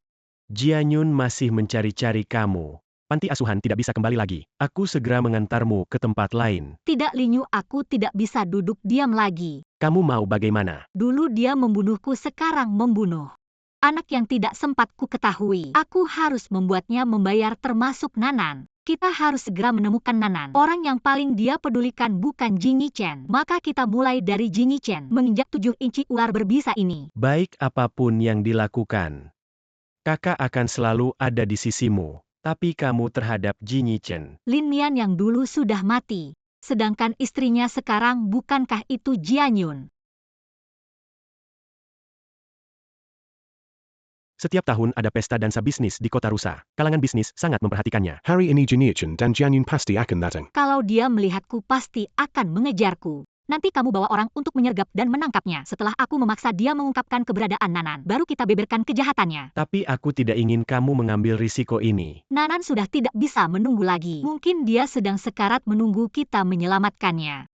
Jianyun masih mencari-cari kamu. Panti asuhan tidak bisa kembali lagi. Aku segera mengantarmu ke tempat lain.
Tidak Linyu, aku tidak bisa duduk diam lagi.
Kamu mau bagaimana?
Dulu dia membunuhku, sekarang membunuh anak yang tidak sempat ku ketahui. Aku harus membuatnya membayar, termasuk Nanan. Kita harus segera menemukan Nanan. Orang yang paling dia pedulikan bukan Jing Yichen. Maka kita mulai dari Jing Yichen, menginjak 7 inci ular berbisa ini.
Baik apapun yang dilakukan. Kakak akan selalu ada di sisimu. Tapi kamu terhadap Jin Yichen.
Lin Mian yang dulu sudah mati. Sedangkan istrinya sekarang, bukankah itu Jianyun?
Setiap tahun ada pesta dansa bisnis di kota rusa. Kalangan bisnis sangat memperhatikannya. Hari ini Jin Yichen dan Jianyun pasti akan datang.
Kalau dia melihatku pasti akan mengejarku. Nanti kamu bawa orang untuk menyergap dan menangkapnya. Setelah aku memaksa dia mengungkapkan keberadaan Nanan, baru kita beberkan kejahatannya.
Tapi aku tidak ingin kamu mengambil risiko ini.
Nanan sudah tidak bisa menunggu lagi. Mungkin dia sedang sekarat menunggu kita menyelamatkannya.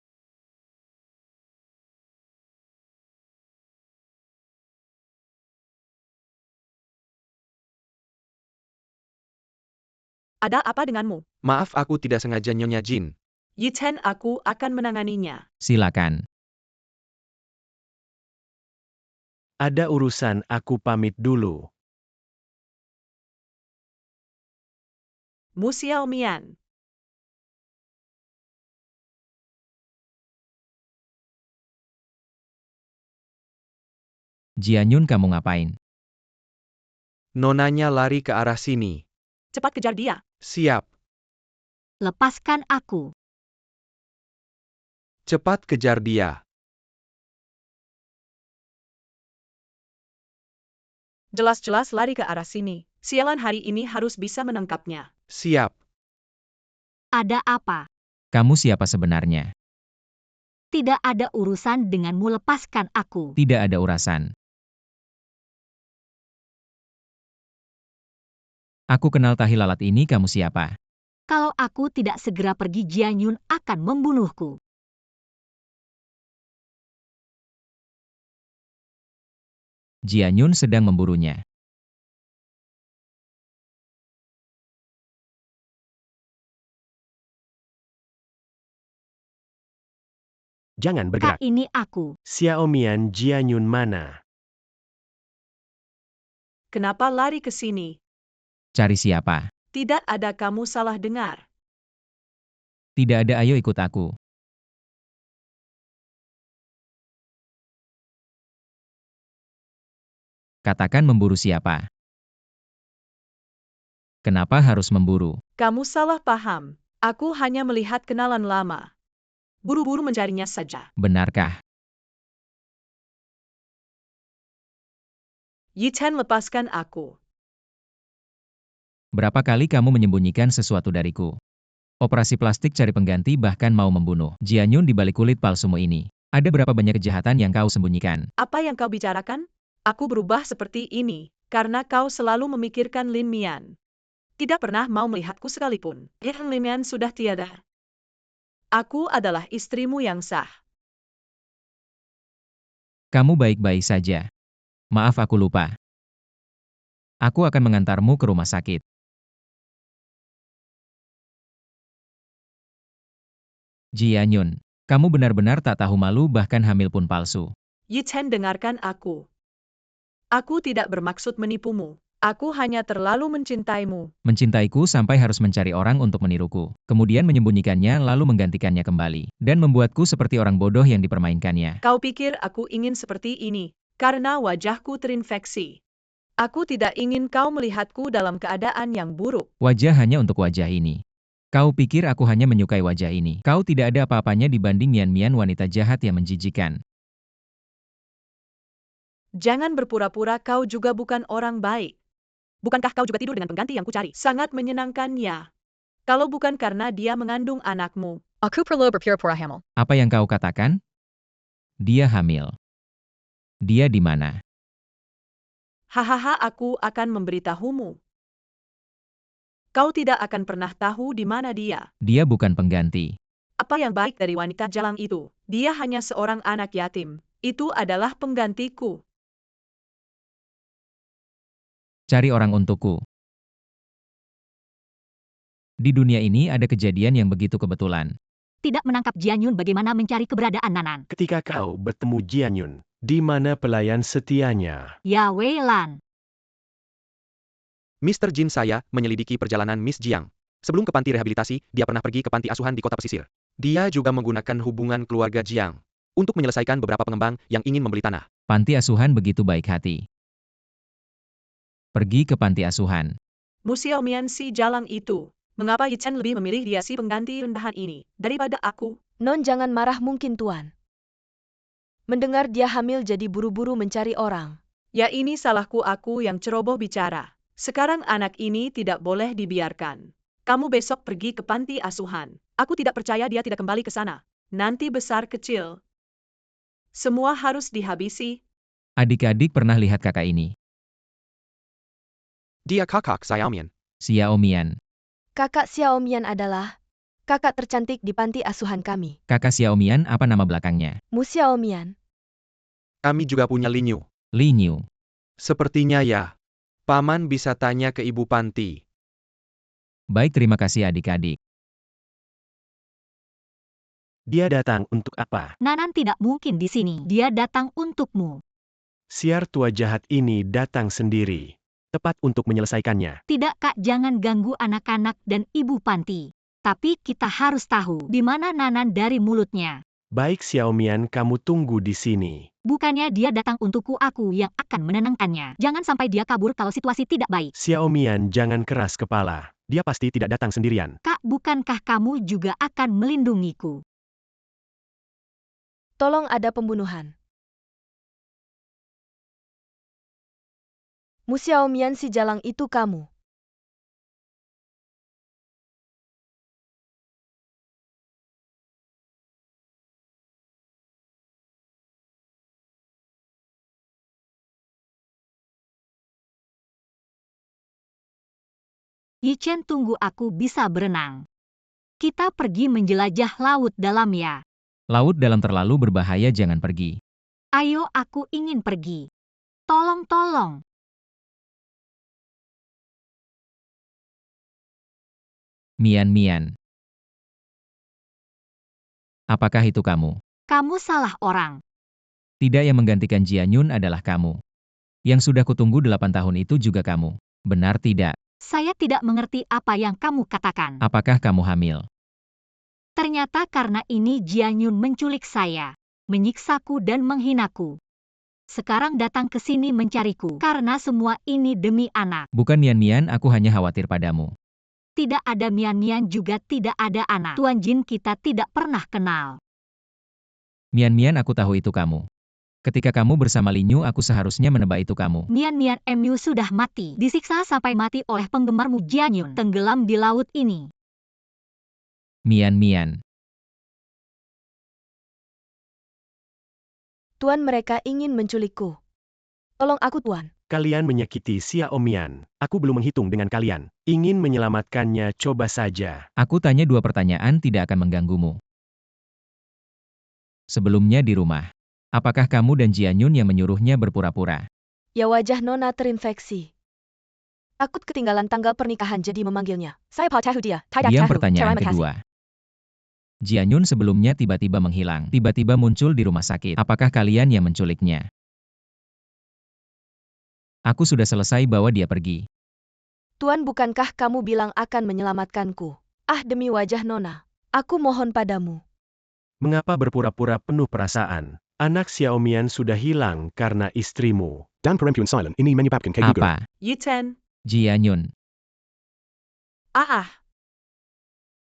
Ada apa denganmu?
maaf aku tidak sengaja Nyonya Jin.
Yiten, aku akan menanganinya.
Silakan.
Ada urusan, aku pamit dulu.
Mu Xiaomian.
Jianyun, kamu ngapain?
Nonanya lari ke arah sini.
Cepat kejar dia.
Siap.
Lepaskan aku.
Cepat kejar dia.
Jelas-jelas lari ke arah sini. Sialan, hari ini harus bisa menangkapnya.
Siap.
Ada apa?
Kamu siapa sebenarnya?
Tidak ada urusan denganmu, lepaskan aku.
Tidak ada urasan. Aku kenal tahi lalat ini, kamu siapa?
Kalau aku tidak segera pergi, Jianyun akan membunuhku.
Jianyun sedang memburunya.
Jangan
Kak,
bergerak.
ini aku.
Xiaomian, Jianyun mana?
Kenapa lari ke sini?
Cari siapa?
Tidak ada, kamu salah dengar.
Tidak ada, ayo ikut aku. Katakan memburu siapa? Kenapa harus memburu?
Kamu salah paham. Aku hanya melihat kenalan lama. Buru-buru mencarinya saja.
Benarkah?
Yi Chen, lepaskan aku.
Berapa kali kamu menyembunyikan sesuatu dariku? Operasi plastik cari pengganti bahkan mau membunuh Jianyun di balik kulit palsumu ini. Ada berapa banyak kejahatan yang kau sembunyikan?
Apa yang kau bicarakan? Aku berubah seperti ini karena kau selalu memikirkan Lin Mian. Tidak pernah mau melihatku sekalipun. Lin Mian sudah tiada. Aku adalah istrimu yang sah.
Kamu baik-baik saja. Maaf, aku lupa. Aku akan mengantarmu ke rumah sakit. Jianyun, kamu benar-benar tak tahu malu, bahkan hamil pun palsu.
Yi Chen, dengarkan aku. Aku tidak bermaksud menipumu. Aku hanya terlalu mencintaimu.
Mencintaiku sampai harus mencari orang untuk meniruku, kemudian menyembunyikannya lalu menggantikannya kembali, dan membuatku seperti orang bodoh yang dipermainkannya.
Kau pikir aku ingin seperti ini karena wajahku terinfeksi? Aku tidak ingin kau melihatku dalam keadaan yang buruk.
Wajah hanya untuk wajah ini. Kau pikir aku hanya menyukai wajah ini? Kau tidak ada apa-apanya dibanding Mian-Mian, wanita jahat yang menjijikan.
Jangan berpura-pura kau juga bukan orang baik. Bukankah kau juga tidur dengan pengganti yang kucari? Sangat menyenangkan ya. Kalau bukan karena dia mengandung anakmu.
Aku perlu berpura-pura hamil.
Apa yang kau katakan? Dia hamil. Dia di mana?
Hahaha, aku akan memberitahumu. Kau tidak akan pernah tahu di mana dia.
Dia bukan pengganti.
Apa yang baik dari wanita jalang itu? Dia hanya seorang anak yatim. Itu adalah penggantiku.
Cari orang untukku. Di dunia ini ada kejadian yang begitu kebetulan.
Tidak menangkap Jianyun, bagaimana mencari keberadaan Nanan?
Ketika kau bertemu Jianyun, di mana pelayan setianya?
Ya Wei Lan.
Mr. Jin, saya menyelidiki perjalanan Miss Jiang. Sebelum ke panti rehabilitasi, dia pernah pergi ke panti asuhan di kota pesisir. Dia juga menggunakan hubungan keluarga Jiang untuk menyelesaikan beberapa pengembang yang ingin membeli tanah.
Panti asuhan begitu baik hati. Pergi ke panti asuhan.
Mu Xiaomian, si jalang itu. Mengapa Yi Chen lebih memilih dia, si pengganti rendahan ini, daripada aku?
Non, jangan marah mungkin tuan. Mendengar dia hamil jadi buru-buru mencari orang.
Ya, ini salahku, aku yang ceroboh bicara. Sekarang anak ini tidak boleh dibiarkan. Kamu besok pergi ke panti asuhan. Aku tidak percaya dia tidak kembali ke sana. Nanti besar kecil. Semua harus dihabisi.
Adik-adik pernah lihat kakak ini?
Dia kakak Xiaomian.
Xiaomian.
Kakak Xiaomian adalah kakak tercantik di panti asuhan kami.
Kakak Xiaomian, apa nama belakangnya?
Mu Xiaomian.
Kami juga punya Linyu.
Li Niu.
Sepertinya ya. Paman bisa tanya ke ibu panti.
Baik, terima kasih adik-adik.
Dia datang untuk apa?
Nanan tidak mungkin di sini. Dia datang untukmu.
Siar tua jahat ini datang sendiri. Tepat untuk menyelesaikannya.
Tidak Kak, jangan ganggu anak-anak dan ibu panti. Tapi kita harus tahu di mana Nanan dari mulutnya.
Baik Xiaomian, kamu tunggu di sini.
Bukannya dia datang untukku, aku yang akan menenangkannya. Jangan sampai dia kabur kalau situasi tidak baik.
Xiaomian, jangan keras kepala. Dia pasti tidak datang sendirian.
Kak, bukankah kamu juga akan melindungiku?
Tolong ada pembunuhan. Mu Xiaomian, si jalang itu kamu.
Yichen, tunggu, aku bisa berenang. Kita pergi menjelajah laut dalam ya.
Laut dalam terlalu berbahaya, jangan pergi.
Ayo, aku ingin pergi. Tolong.
Mian. Apakah itu kamu?
Kamu salah orang.
Tidak, yang menggantikan Jianyun adalah kamu. Yang sudah kutunggu 8 tahun itu juga kamu. Benar tidak?
Saya tidak mengerti apa yang kamu katakan.
Apakah kamu hamil?
Ternyata karena ini Jianyun menculik saya, menyiksaku dan menghinaku. Sekarang datang ke sini mencariku karena semua ini demi anak.
Bukan Mian, aku hanya khawatir padamu.
Tidak ada Mian, juga tidak ada anak. Tuan Jin, kita tidak pernah kenal.
Mian, aku tahu itu kamu. Ketika kamu bersama Linyu, aku seharusnya menebak itu kamu.
Mian, Mu sudah mati. Disiksa sampai mati oleh penggemarmu Jianyun. Tenggelam di laut ini.
Mian.
Tuan, mereka ingin menculikku. Tolong aku, Tuan.
Kalian menyakiti Xiaomian. Aku belum menghitung dengan kalian. Ingin menyelamatkannya, coba saja.
Aku tanya 2 pertanyaan tidak akan mengganggumu. Sebelumnya di rumah. Apakah kamu dan Jianyun yang menyuruhnya berpura-pura?
Ya, wajah Nona terinfeksi. Takut ketinggalan tanggal pernikahan jadi memanggilnya. Saya tahu dia.
Diam, pertanyaan kedua. Jianyun sebelumnya tiba-tiba menghilang. Tiba-tiba muncul di rumah sakit. Apakah kalian yang menculiknya? Aku sudah selesai bawa dia pergi.
Tuan, bukankah kamu bilang akan menyelamatkanku? Ah, demi wajah Nona. Aku mohon padamu.
Mengapa berpura-pura penuh perasaan? Anak Xiaomian sudah hilang karena istrimu. Dan perempuan silent ini menyebabkan keguguran.
Apa?
Yichen.
Jianyun.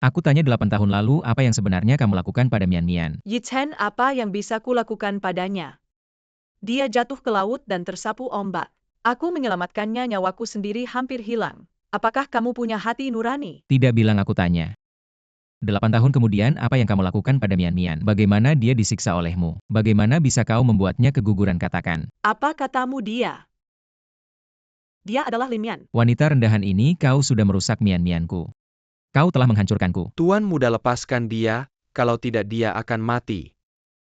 Aku tanya 8 tahun lalu, apa yang sebenarnya kamu lakukan pada Mian?
Yichen, apa yang bisa kulakukan padanya? Dia jatuh ke laut dan tersapu ombak. Aku menyelamatkannya, nyawaku sendiri hampir hilang. Apakah kamu punya hati nurani?
Tidak, bilang aku tanya. 8 tahun kemudian, apa yang kamu lakukan pada Mian? Bagaimana dia disiksa olehmu? Bagaimana bisa kau membuatnya keguguran, katakan?
Apa katamu dia? Dia adalah Limian.
Wanita rendahan ini, kau sudah merusak Mian-Mianku. Kau telah menghancurkanku.
Tuan muda, lepaskan dia, kalau tidak dia akan mati.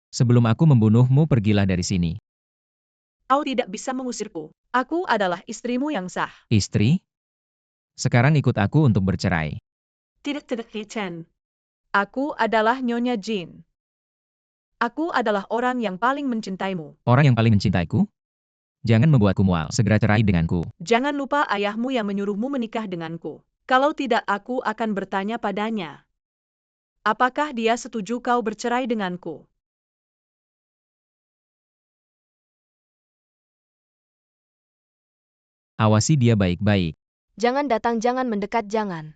Sebelum aku membunuhmu, pergilah dari sini.
Kau tidak bisa mengusirku. Aku adalah istrimu yang sah.
Istri? Sekarang ikut aku untuk bercerai.
Tidak, Yichen. Aku adalah Nyonya Jin. Aku adalah orang yang paling mencintaimu.
Orang yang paling mencintaiku? Jangan membuatku mual, segera cerai denganku.
Jangan lupa ayahmu yang menyuruhmu menikah denganku. Kalau tidak, aku akan bertanya padanya. Apakah dia setuju kau bercerai denganku?
Awasi dia baik-baik.
Jangan datang, jangan mendekat, jangan.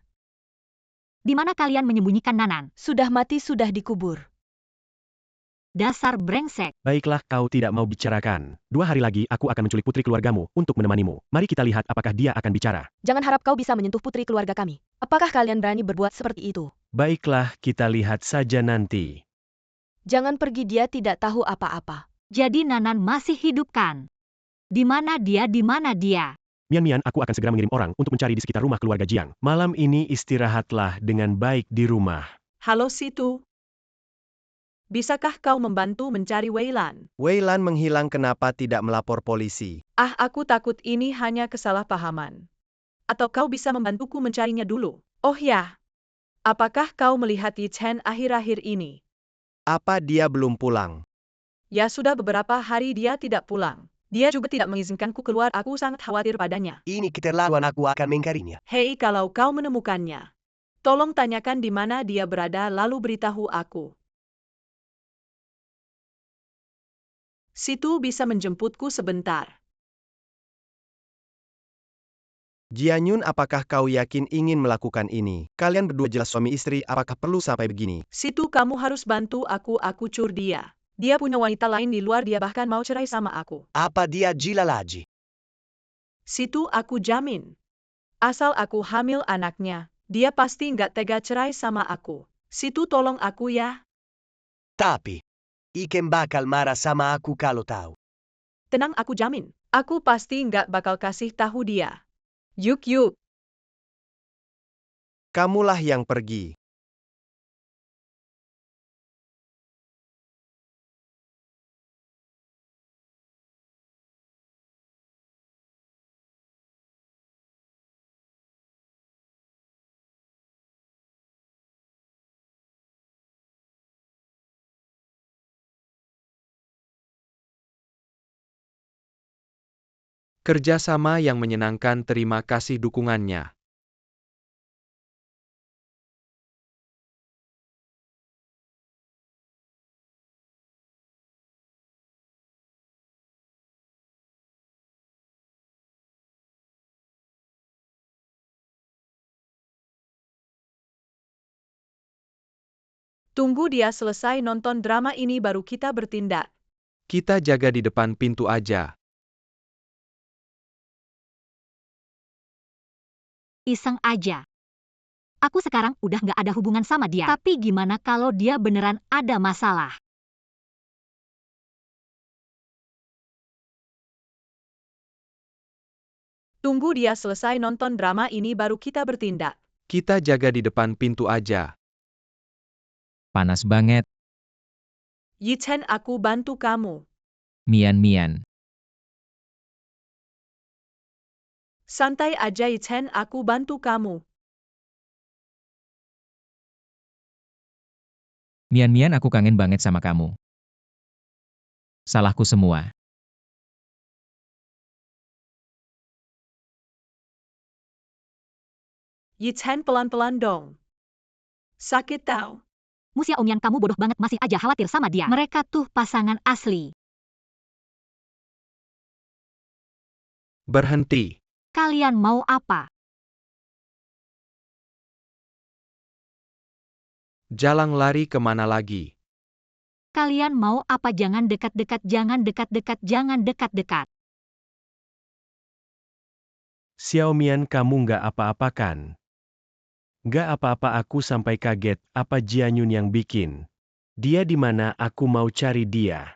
Di mana kalian menyembunyikan Nanan?
Sudah mati, sudah dikubur.
Dasar brengsek.
Baiklah, kau tidak mau bicarakan. 2 hari lagi aku akan menculik putri keluargamu untuk menemanimu. Mari kita lihat apakah dia akan bicara.
Jangan harap kau bisa menyentuh putri keluarga kami. Apakah kalian berani berbuat seperti itu?
Baiklah, kita lihat saja nanti.
Jangan pergi, dia tidak tahu apa-apa.
Jadi Nanan masih hidup kan? Di mana dia? Di mana dia?
Mian, aku akan segera mengirim orang untuk mencari di sekitar rumah keluarga Jiang. Malam ini istirahatlah dengan baik di rumah.
Halo situ. Bisakah kau membantu mencari Weilan?
Weilan menghilang, kenapa tidak melapor polisi?
Aku takut ini hanya kesalahpahaman. Atau kau bisa membantuku mencarinya dulu? Oh ya. Apakah kau melihat Yichen akhir-akhir ini?
Apa dia belum pulang?
Ya, sudah beberapa hari dia tidak pulang. Dia juga tidak mengizinkanku keluar, aku sangat khawatir padanya.
Ini keterlaluan, aku akan mengingkarinya.
Hei, kalau kau menemukannya, tolong tanyakan di mana dia berada lalu beritahu aku. Situ bisa menjemputku sebentar.
Jianyun, apakah kau yakin ingin melakukan ini? Kalian berdua jelas suami istri, apakah perlu sampai begini?
Situ kamu harus bantu aku cur dia. Dia punya wanita lain di luar, dia bahkan mau cerai sama aku.
Apa dia gila lagi?
Situ aku jamin. Asal aku hamil anaknya, dia pasti nggak tega cerai sama aku. Situ tolong aku ya.
Tapi, Ikem bakal marah sama aku kalau tahu.
Tenang, aku jamin. Aku pasti nggak bakal kasih tahu dia. Yuk.
Kamulah yang pergi.
Kerjasama yang menyenangkan, terima kasih dukungannya.
Tunggu dia selesai nonton drama ini baru kita bertindak.
Kita jaga di depan pintu aja.
Iseng aja. Aku sekarang udah nggak ada hubungan sama dia. Tapi gimana kalau dia beneran ada masalah?
Tunggu dia selesai nonton drama ini baru kita bertindak.
Kita jaga di depan pintu aja.
Panas banget,
Yichen, aku bantu kamu.
Mian.
Santai aja Yichen, aku bantu kamu.
Mian, aku kangen banget sama kamu. Salahku semua.
Yichen, pelan-pelan dong. Sakit tau.
Musia Om, yang kamu bodoh banget masih aja khawatir sama dia. Mereka tuh pasangan asli.
Berhenti.
Kalian mau apa?
Jalang lari kemana lagi?
Kalian mau apa? Jangan dekat-dekat, jangan dekat-dekat, jangan dekat-dekat.
Xiaomian, kamu nggak apa-apa kan? Nggak apa-apa, aku sampai kaget, apa Jianyun yang bikin? Dia di mana? Aku mau cari dia.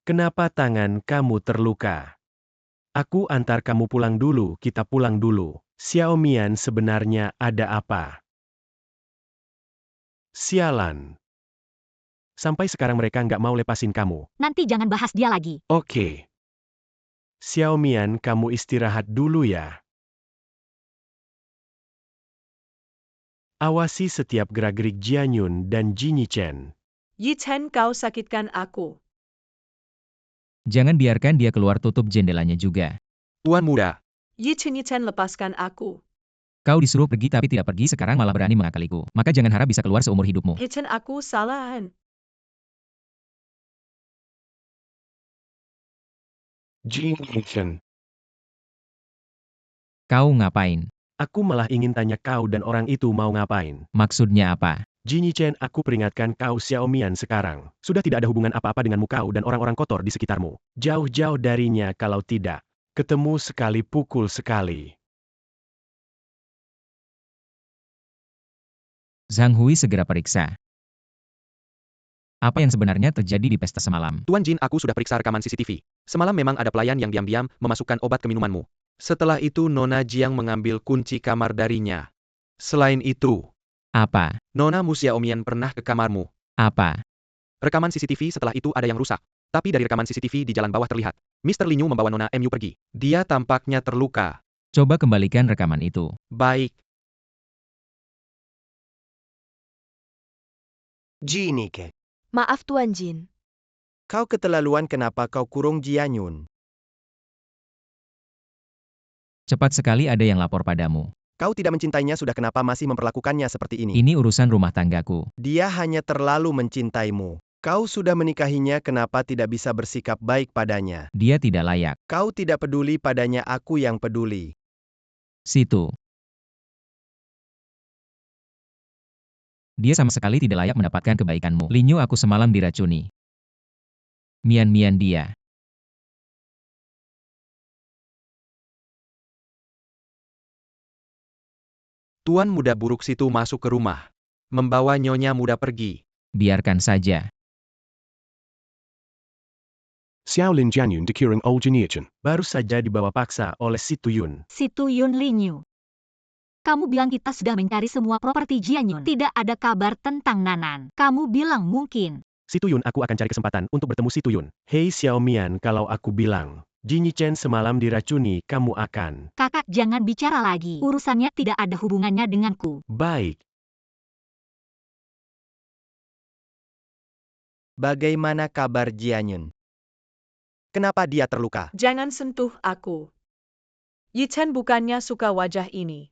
Kenapa tangan kamu terluka? Aku antar kamu pulang dulu, kita pulang dulu. Xiaomian, sebenarnya ada apa? Sialan. Sampai sekarang mereka nggak mau lepasin kamu.
Nanti jangan bahas dia lagi.
Oke. Xiaomian, kamu istirahat dulu ya. Awasi setiap gerak-gerik Jianyun dan Jinyi Chen.
Yichen, kau sakitkan aku.
Jangan biarkan dia keluar, tutup jendelanya juga.
Tuan muda.
Yichen, lepaskan aku.
Kau disuruh pergi tapi tidak pergi, sekarang malah berani mengakaliku. Maka jangan harap bisa keluar seumur hidupmu.
Yichen, aku salah.
Jinyi Chen.
Kau ngapain?
Aku malah ingin tanya kau dan orang itu mau ngapain.
Maksudnya apa?
Jinyi Chen, aku peringatkan kau Xiaomian sekarang. Sudah tidak ada hubungan apa-apa denganmu kau dan orang-orang kotor di sekitarmu. Jauh-jauh darinya, kalau tidak. Ketemu sekali pukul sekali.
Zhang Hui segera periksa. Apa yang sebenarnya terjadi di pesta semalam?
Tuan Jin, aku sudah periksa rekaman CCTV. Semalam memang ada pelayan yang diam-diam memasukkan obat ke minumanmu. Setelah itu Nona Jiang mengambil kunci kamar darinya. Selain itu,
Apa?
Nona Xiaomian pernah ke kamarmu.
Apa?
Rekaman CCTV setelah itu ada yang rusak. Tapi dari rekaman CCTV di jalan bawah terlihat, Mr. Linyu membawa Nona Mu pergi. Dia tampaknya terluka.
Coba kembalikan rekaman itu.
Baik.
Jinike.
Maaf Tuan Jin.
Kau keterlaluan, kenapa kau kurung Jianyun?
Cepat sekali ada yang lapor padamu.
Kau tidak mencintainya, sudah kenapa masih memperlakukannya seperti ini?
Ini urusan rumah tanggaku.
Dia hanya terlalu mencintaimu. Kau sudah menikahinya, kenapa tidak bisa bersikap baik padanya?
Dia tidak layak.
Kau tidak peduli padanya, aku yang peduli.
Situ. Dia sama sekali tidak layak mendapatkan kebaikanmu. Linyu, aku semalam diracuni. Mian-mian dia.
Tuan muda buruk situ masuk ke rumah. Membawa nyonya muda pergi.
Biarkan saja.
Xiaolin Jianyun dikirim Old Jinichen.
Baru saja dibawa paksa oleh Si Tuyun.
Si Tuyun Linyu. Kamu bilang kita sudah mencari semua properti Jianyun. Tidak ada kabar tentang Nanan. Kamu bilang mungkin.
Si Tuyun, aku akan cari kesempatan untuk bertemu Si Tuyun. Hei Xiaomian, kalau aku bilang Jinyi Chen semalam diracuni, kamu akan...
Kakak jangan bicara lagi. Urusannya tidak ada hubungannya denganku.
Baik.
Bagaimana kabar Jianyun? Kenapa dia terluka?
Jangan sentuh aku. Yi Chen bukannya suka wajah ini.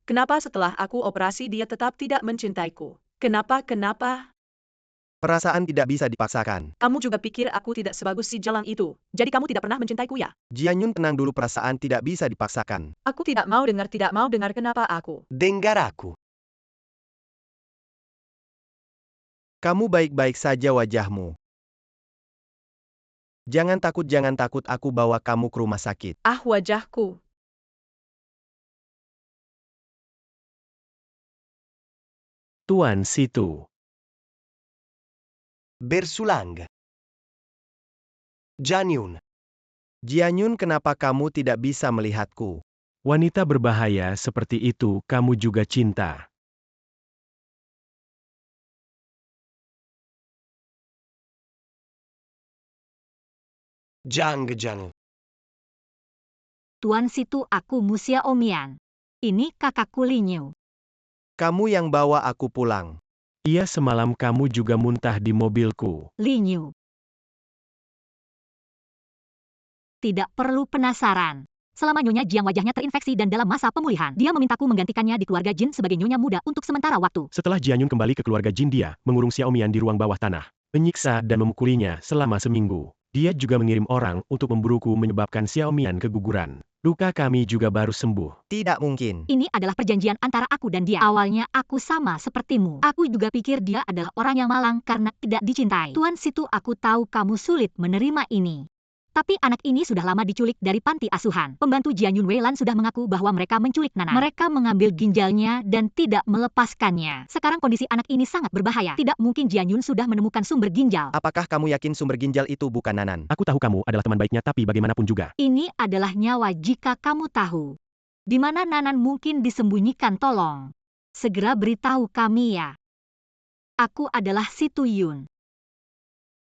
Kenapa setelah aku operasi dia tetap tidak mencintaiku? Kenapa?
Perasaan tidak bisa dipaksakan.
Kamu juga pikir aku tidak sebagus si jalang itu, jadi kamu tidak pernah mencintaiku ya?
Jianyun, tenang dulu, perasaan tidak bisa dipaksakan.
Aku tidak mau dengar kenapa aku.
Dengar aku.
Kamu baik-baik saja wajahmu. Jangan takut, aku bawa kamu ke rumah sakit.
Ah, wajahku.
Tuan Situ.
Bersulang. Jianyun.
Jianyun, kenapa kamu tidak bisa melihatku?
Wanita berbahaya seperti itu kamu juga cinta.
Jang.
Tuan Situ, aku Musia Omian. Ini kakakku Linyu.
Kamu yang bawa aku pulang.
Iya, semalam kamu juga muntah di mobilku.
Linyu. Tidak perlu penasaran. Selama Nyonya Jiang wajahnya terinfeksi dan dalam masa pemulihan, dia memintaku menggantikannya di keluarga Jin sebagai Nyonya muda untuk sementara waktu.
Setelah Jianyun kembali ke keluarga Jin, dia mengurung Xiaomian di ruang bawah tanah, menyiksa dan memukulinya selama seminggu. Dia juga mengirim orang untuk memburuku menyebabkan Xiaomian keguguran. Luka kami juga baru sembuh.
Tidak mungkin.
Ini adalah perjanjian antara aku dan dia. Awalnya aku sama sepertimu. Aku juga pikir dia adalah orang yang malang karena tidak dicintai. Tuan Situ, aku tahu kamu sulit menerima ini. Tapi anak ini sudah lama diculik dari panti asuhan. Pembantu Jianyun Weilan sudah mengaku bahwa mereka menculik Nanan. Mereka mengambil ginjalnya dan tidak melepaskannya. Sekarang kondisi anak ini sangat berbahaya. Tidak mungkin Jianyun sudah menemukan sumber ginjal.
Apakah kamu yakin sumber ginjal itu bukan Nanan?
Aku tahu kamu adalah teman baiknya, tapi bagaimanapun juga.
Ini adalah nyawa jika kamu tahu. Di mana Nanan mungkin disembunyikan, tolong. Segera beritahu kami ya. Aku adalah Si Tuyun.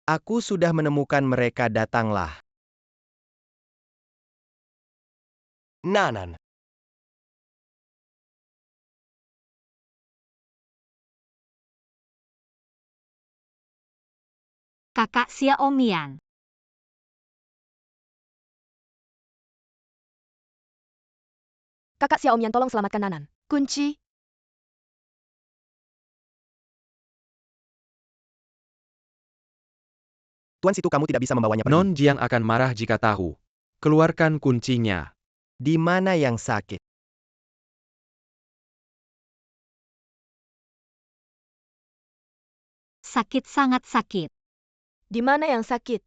Aku sudah menemukan mereka, datanglah.
Nanan.
Kakak Xiaomian.
Kakak Xiaomian, tolong selamatkan Nanan. Kunci.
Tuan Situ, kamu tidak bisa membawanya pergi.
Non Jiang akan marah jika tahu. Keluarkan kuncinya.
Di mana yang sakit?
Sakit, sangat sakit.
Di mana yang sakit?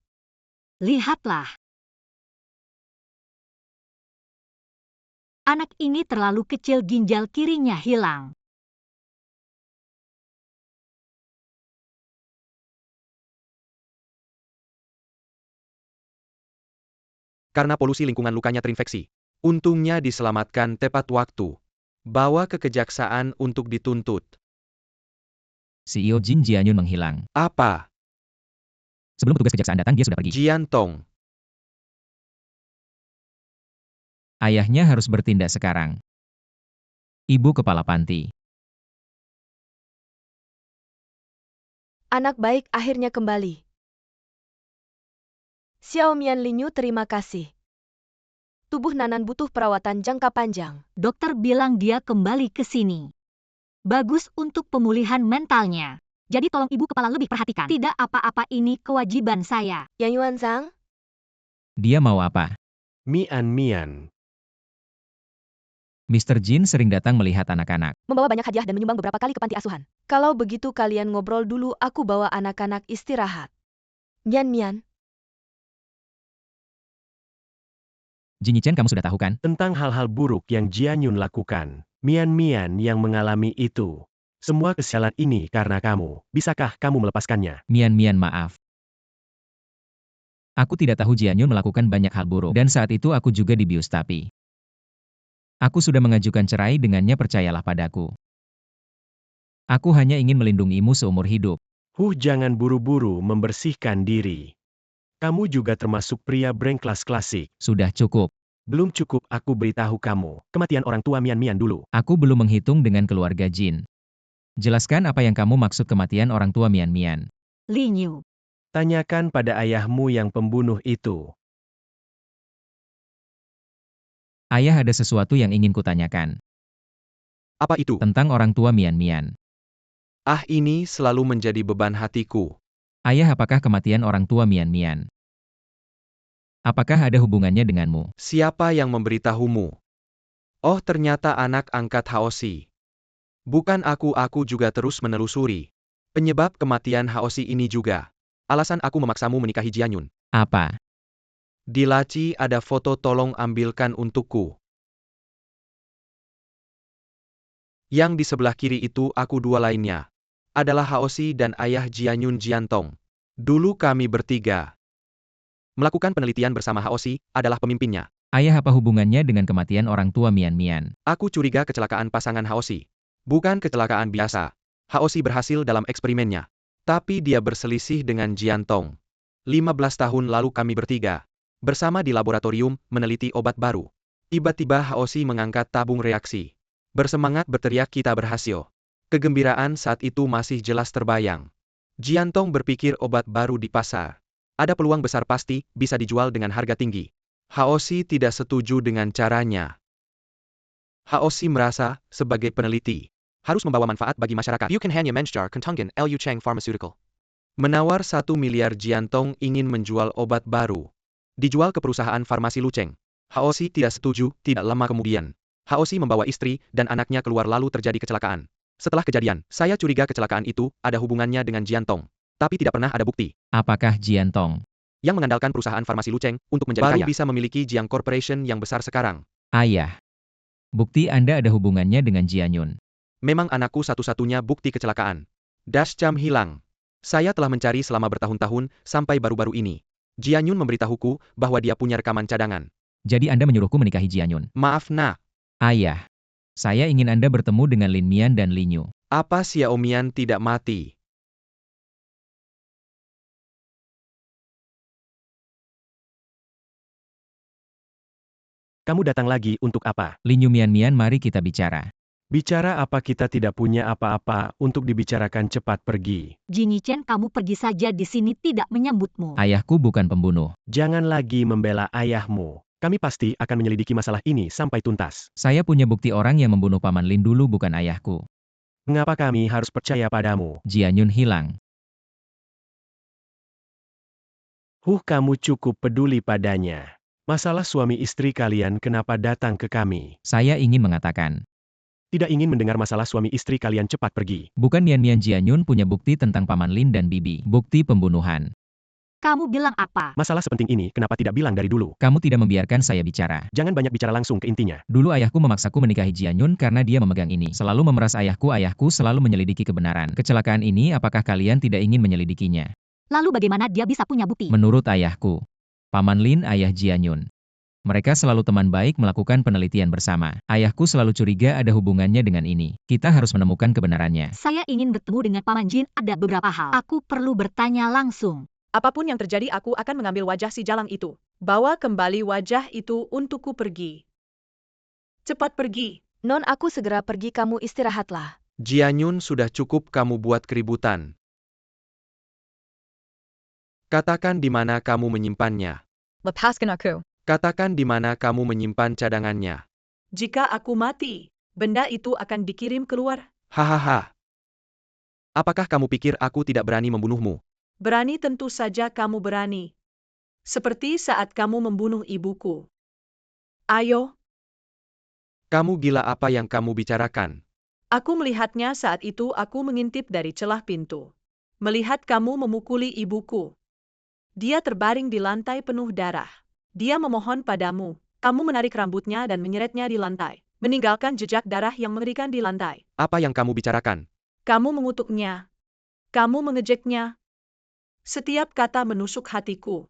Lihatlah. Anak ini terlalu kecil, ginjal kirinya hilang.
Karena polusi lingkungan lukanya terinfeksi. Untungnya diselamatkan tepat waktu. Bawa ke kejaksaan untuk dituntut.
CEO Jin Jianyun menghilang.
Apa?
Sebelum petugas kejaksaan datang, dia sudah pergi.
Jian Tong.
Ayahnya harus bertindak sekarang. Ibu kepala panti.
Anak baik akhirnya kembali. Xiao Mian Linyu terima kasih. Tubuh Nanan butuh perawatan jangka panjang.
Dokter bilang dia kembali ke sini. Bagus untuk pemulihan mentalnya. Jadi tolong ibu kepala lebih perhatikan. Tidak apa-apa, ini kewajiban saya.
Yang Yuan Zhang,
Dia mau apa?
Mian.
Mr. Jin sering datang melihat anak-anak.
membawa banyak hadiah dan menyumbang beberapa kali ke panti asuhan. Kalau begitu kalian ngobrol dulu, aku bawa anak-anak istirahat. Mian.
Jin Chen, kamu sudah tahu kan?
Tentang hal-hal buruk yang Jianyun lakukan. Mian yang mengalami itu. Semua kesialan ini karena kamu. Bisakah kamu melepaskannya?
Mian, maaf. Aku tidak tahu Jianyun melakukan banyak hal buruk. Dan saat itu aku juga dibius tapi. Aku sudah mengajukan cerai dengannya, percayalah padaku. Aku hanya ingin melindungimu seumur hidup.
Jangan buru-buru membersihkan diri. Kamu juga termasuk pria brengklas klasik.
Sudah cukup.
Belum cukup, aku beritahu kamu. Kematian orang tua Mian dulu.
Aku belum menghitung dengan keluarga Jin. Jelaskan apa yang kamu maksud kematian orang tua Mian.
Linyu.
Tanyakan pada ayahmu yang pembunuh itu.
Ayah, ada sesuatu yang ingin kutanyakan.
Apa itu?
Tentang orang tua Mian.
Ini selalu menjadi beban hatiku.
Ayah, apakah kematian orang tua Mian? Apakah ada hubungannya denganmu?
Siapa yang memberitahumu? Oh, ternyata anak angkat Haoshi. Bukan aku juga terus menelusuri. Penyebab kematian Haoshi ini juga. Alasan aku memaksamu menikahi Jianyun.
Apa?
Di laci ada foto, tolong ambilkan untukku. Yang di sebelah kiri itu aku dua lainnya. Adalah Haoshi dan ayah Jianyun, Jiantong. Dulu kami bertiga melakukan penelitian bersama. Haoshi adalah pemimpinnya.
Ayah, apa hubungannya dengan kematian orang tua Mian?
Aku curiga kecelakaan pasangan Haoshi. Bukan kecelakaan biasa. Haoshi berhasil dalam eksperimennya. Tapi dia berselisih dengan Jiantong. 15 tahun lalu kami bertiga bersama di laboratorium meneliti obat baru. Tiba-tiba Haoshi mengangkat tabung reaksi. Bersemangat berteriak, kita berhasil. Kegembiraan saat itu masih jelas terbayang. Jiantong berpikir obat baru di pasar. Ada peluang besar, pasti bisa dijual dengan harga tinggi. Haoshi tidak setuju dengan caranya. Haoshi merasa, sebagai peneliti, harus membawa manfaat bagi masyarakat. Buchanhanya Menjar Kentungen Lu Cheng Pharmaceutical. Menawar 1 miliar. Jiantong ingin menjual obat baru. Dijual ke perusahaan farmasi Lucheng. Haoshi tidak setuju. Tidak lama kemudian, Haoshi membawa istri dan anaknya keluar lalu terjadi kecelakaan. Setelah kejadian, saya curiga kecelakaan itu ada hubungannya dengan Jiantong. Tapi tidak pernah ada bukti.
Apakah Jiantong
yang mengandalkan perusahaan farmasi Lucheng untuk menjadi kaya bisa memiliki Jiang Corporation yang besar sekarang?
Ayah, bukti Anda ada hubungannya dengan Jianyun.
Memang anakku satu-satunya bukti kecelakaan. Dash-cam hilang. Saya telah mencari selama bertahun-tahun, sampai baru-baru ini Jianyun memberitahuku bahwa dia punya rekaman cadangan.
Jadi Anda menyuruhku menikahi Jianyun?
Maaf, nak.
Ayah, saya ingin Anda bertemu dengan Lin Mian dan Linyu.
Apa Xiao Mian tidak mati?
Kamu datang lagi untuk apa?
Linyu, Mian, mari kita bicara.
Bicara apa? Kita tidak punya apa-apa untuk dibicarakan, cepat pergi.
Jin Chen, kamu pergi saja, di sini tidak menyambutmu.
Ayahku bukan pembunuh.
Jangan lagi membela ayahmu. Kami pasti akan menyelidiki masalah ini sampai tuntas.
Saya punya bukti orang yang membunuh Paman Lin dulu bukan ayahku.
Mengapa kami harus percaya padamu?
Jianyun hilang.
Kamu cukup peduli padanya. Masalah suami istri kalian kenapa datang ke kami?
Saya ingin mengatakan.
Tidak ingin mendengar masalah suami istri kalian, cepat pergi.
Bukan Mian Jianyun punya bukti tentang Paman Lin dan Bibi. Bukti pembunuhan.
Kamu bilang apa?
Masalah sepenting ini kenapa tidak bilang dari dulu?
Kamu tidak membiarkan saya bicara.
Jangan banyak bicara, langsung ke intinya.
Dulu ayahku memaksaku menikahi Jianyun karena dia memegang ini. Selalu memeras ayahku selalu menyelidiki kebenaran. Kecelakaan ini, apakah kalian tidak ingin menyelidikinya?
Lalu bagaimana dia bisa punya bukti?
Menurut ayahku, Paman Lin ayah Jianyun. Mereka selalu teman baik melakukan penelitian bersama. Ayahku selalu curiga ada hubungannya dengan ini. Kita harus menemukan kebenarannya.
Saya ingin bertemu dengan Paman Jin, ada beberapa hal. Aku perlu bertanya langsung.
Apapun yang terjadi, aku akan mengambil wajah si jalang itu. Bawa kembali wajah itu untukku, pergi. Cepat pergi.
Non, aku segera pergi, kamu istirahatlah.
Jianyun, sudah cukup kamu buat keributan. Katakan di mana kamu menyimpannya.
Lepaskan aku.
Katakan di mana kamu menyimpan cadangannya.
Jika aku mati, benda itu akan dikirim keluar.
Hahaha. Apakah kamu pikir aku tidak berani membunuhmu?
Berani, tentu saja kamu berani. Seperti saat kamu membunuh ibuku. Ayo.
Kamu gila, apa yang kamu bicarakan?
Aku melihatnya saat itu. Aku mengintip dari celah pintu. Melihat kamu memukuli ibuku. Dia terbaring di lantai penuh darah. Dia memohon padamu. Kamu menarik rambutnya dan menyeretnya di lantai, meninggalkan jejak darah yang mengerikan di lantai.
Apa yang kamu bicarakan?
Kamu mengutuknya. Kamu mengejeknya. Setiap kata menusuk hatiku.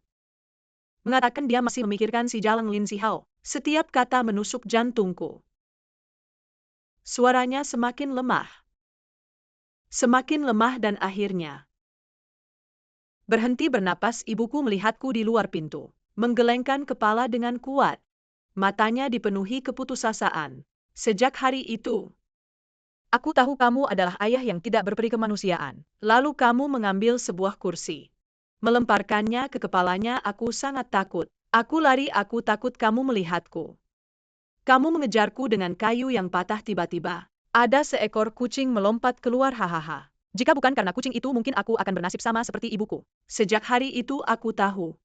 Mengatakan dia masih memikirkan si Jalang Lin Sihao. Setiap kata menusuk jantungku. Suaranya semakin lemah. Semakin lemah dan akhirnya berhenti bernapas. Ibuku melihatku di luar pintu, menggelengkan kepala dengan kuat. Matanya dipenuhi keputusasaan. Sejak hari itu, aku tahu kamu adalah ayah yang tidak berperi kemanusiaan. Lalu kamu mengambil sebuah kursi, melemparkannya ke kepalanya. Aku sangat takut. Aku lari, aku takut kamu melihatku. Kamu mengejarku dengan kayu yang patah. Tiba-tiba ada seekor kucing melompat keluar. Hahaha. Jika bukan karena kucing itu, mungkin aku akan bernasib sama seperti ibuku. Sejak hari itu aku tahu.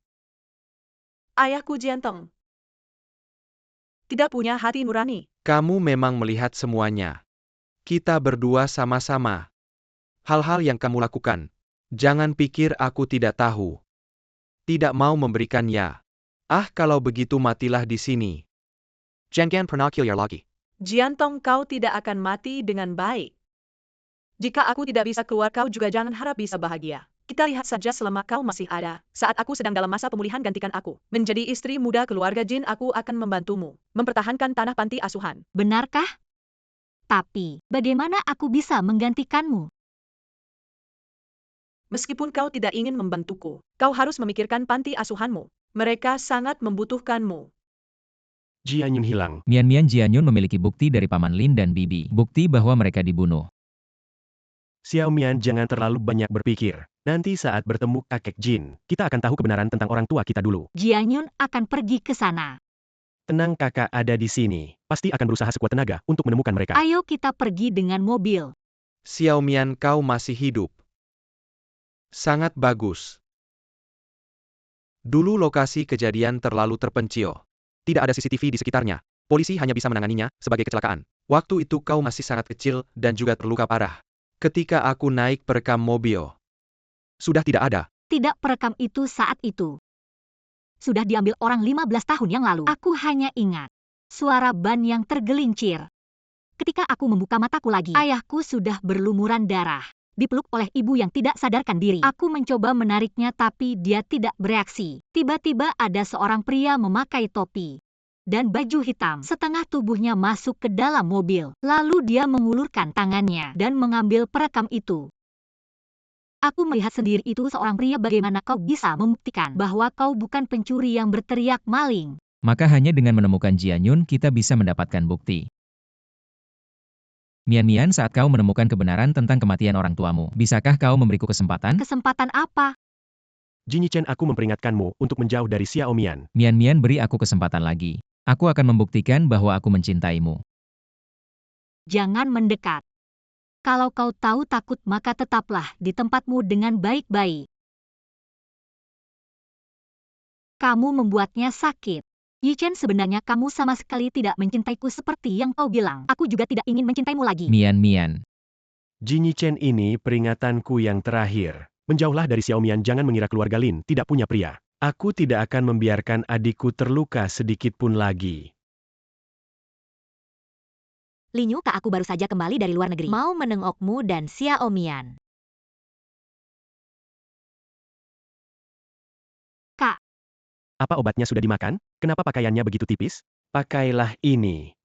Ayahku Jianteng tidak punya hati nurani.
Kamu memang melihat semuanya. Kita berdua sama-sama. Hal-hal yang kamu lakukan. Jangan pikir aku tidak tahu. Tidak mau memberikan ya. Ah, kalau begitu matilah di sini. Jangan pernah kill lagi.
Jiantong, kau tidak akan mati dengan baik. Jika aku tidak bisa keluar, kau juga jangan harap bisa bahagia. Kita lihat saja selama kau masih ada. Saat aku sedang dalam masa pemulihan, gantikan aku menjadi istri muda keluarga Jin. Aku akan membantumu mempertahankan tanah panti asuhan.
Benarkah? Tapi, bagaimana aku bisa menggantikanmu?
Meskipun kau tidak ingin membantuku, kau harus memikirkan panti asuhanmu. Mereka sangat membutuhkanmu.
Jianyun hilang.
Mian Jianyun memiliki bukti dari Paman Lin dan Bibi. Bukti bahwa mereka dibunuh.
Xiao Mian, jangan terlalu banyak berpikir. Nanti saat bertemu kakek Jin, kita akan tahu kebenaran tentang orang tua kita dulu.
Jianyun akan pergi ke sana.
Tenang, kakak ada di sini. Pasti akan berusaha sekuat tenaga untuk menemukan mereka.
Ayo kita pergi dengan mobil.
Xiao Mian, kau masih hidup. Sangat bagus. Dulu lokasi kejadian terlalu terpencil. Tidak ada CCTV di sekitarnya. Polisi hanya bisa menanganinya sebagai kecelakaan. Waktu itu kau masih sangat kecil dan juga terluka parah. Ketika aku naik perekam mobil, sudah tidak ada.
Tidak perekam itu saat itu. Sudah diambil orang 15 tahun yang lalu. Aku hanya ingat suara ban yang tergelincir. Ketika aku membuka mataku lagi, ayahku sudah berlumuran darah. Dipeluk oleh ibu yang tidak sadarkan diri. Aku mencoba menariknya tapi dia tidak bereaksi. Tiba-tiba ada seorang pria memakai topi dan baju hitam. Setengah tubuhnya masuk ke dalam mobil. Lalu dia mengulurkan tangannya dan mengambil perekam itu. Aku melihat sendiri itu seorang pria. Bagaimana kau bisa membuktikan bahwa kau bukan pencuri yang berteriak maling?
Maka hanya dengan menemukan Jianyun kita bisa mendapatkan bukti. Mian, saat kau menemukan kebenaran tentang kematian orang tuamu, bisakah kau memberiku kesempatan?
Kesempatan apa?
Jinyi Chen, aku memperingatkanmu untuk menjauh dari Xiao Mian.
Mian, beri aku kesempatan lagi. Aku akan membuktikan bahwa aku mencintaimu.
Jangan mendekat. Kalau kau tahu takut, maka tetaplah di tempatmu dengan baik-baik. Kamu membuatnya sakit. Yichen, sebenarnya kamu sama sekali tidak mencintaiku seperti yang kau bilang. Aku juga tidak ingin mencintaimu lagi.
Mian.
Jinyi Chen, ini peringatanku yang terakhir. Menjauhlah dari Xiao Mian, jangan mengira keluarga Lin tidak punya pria. Aku tidak akan membiarkan adikku terluka sedikit pun lagi.
Linyu, Kak, aku baru saja kembali dari luar negeri. Mau menengokmu dan Xiao Mian. Kak.
Apa obatnya sudah dimakan? Kenapa pakaiannya begitu tipis? Pakailah ini.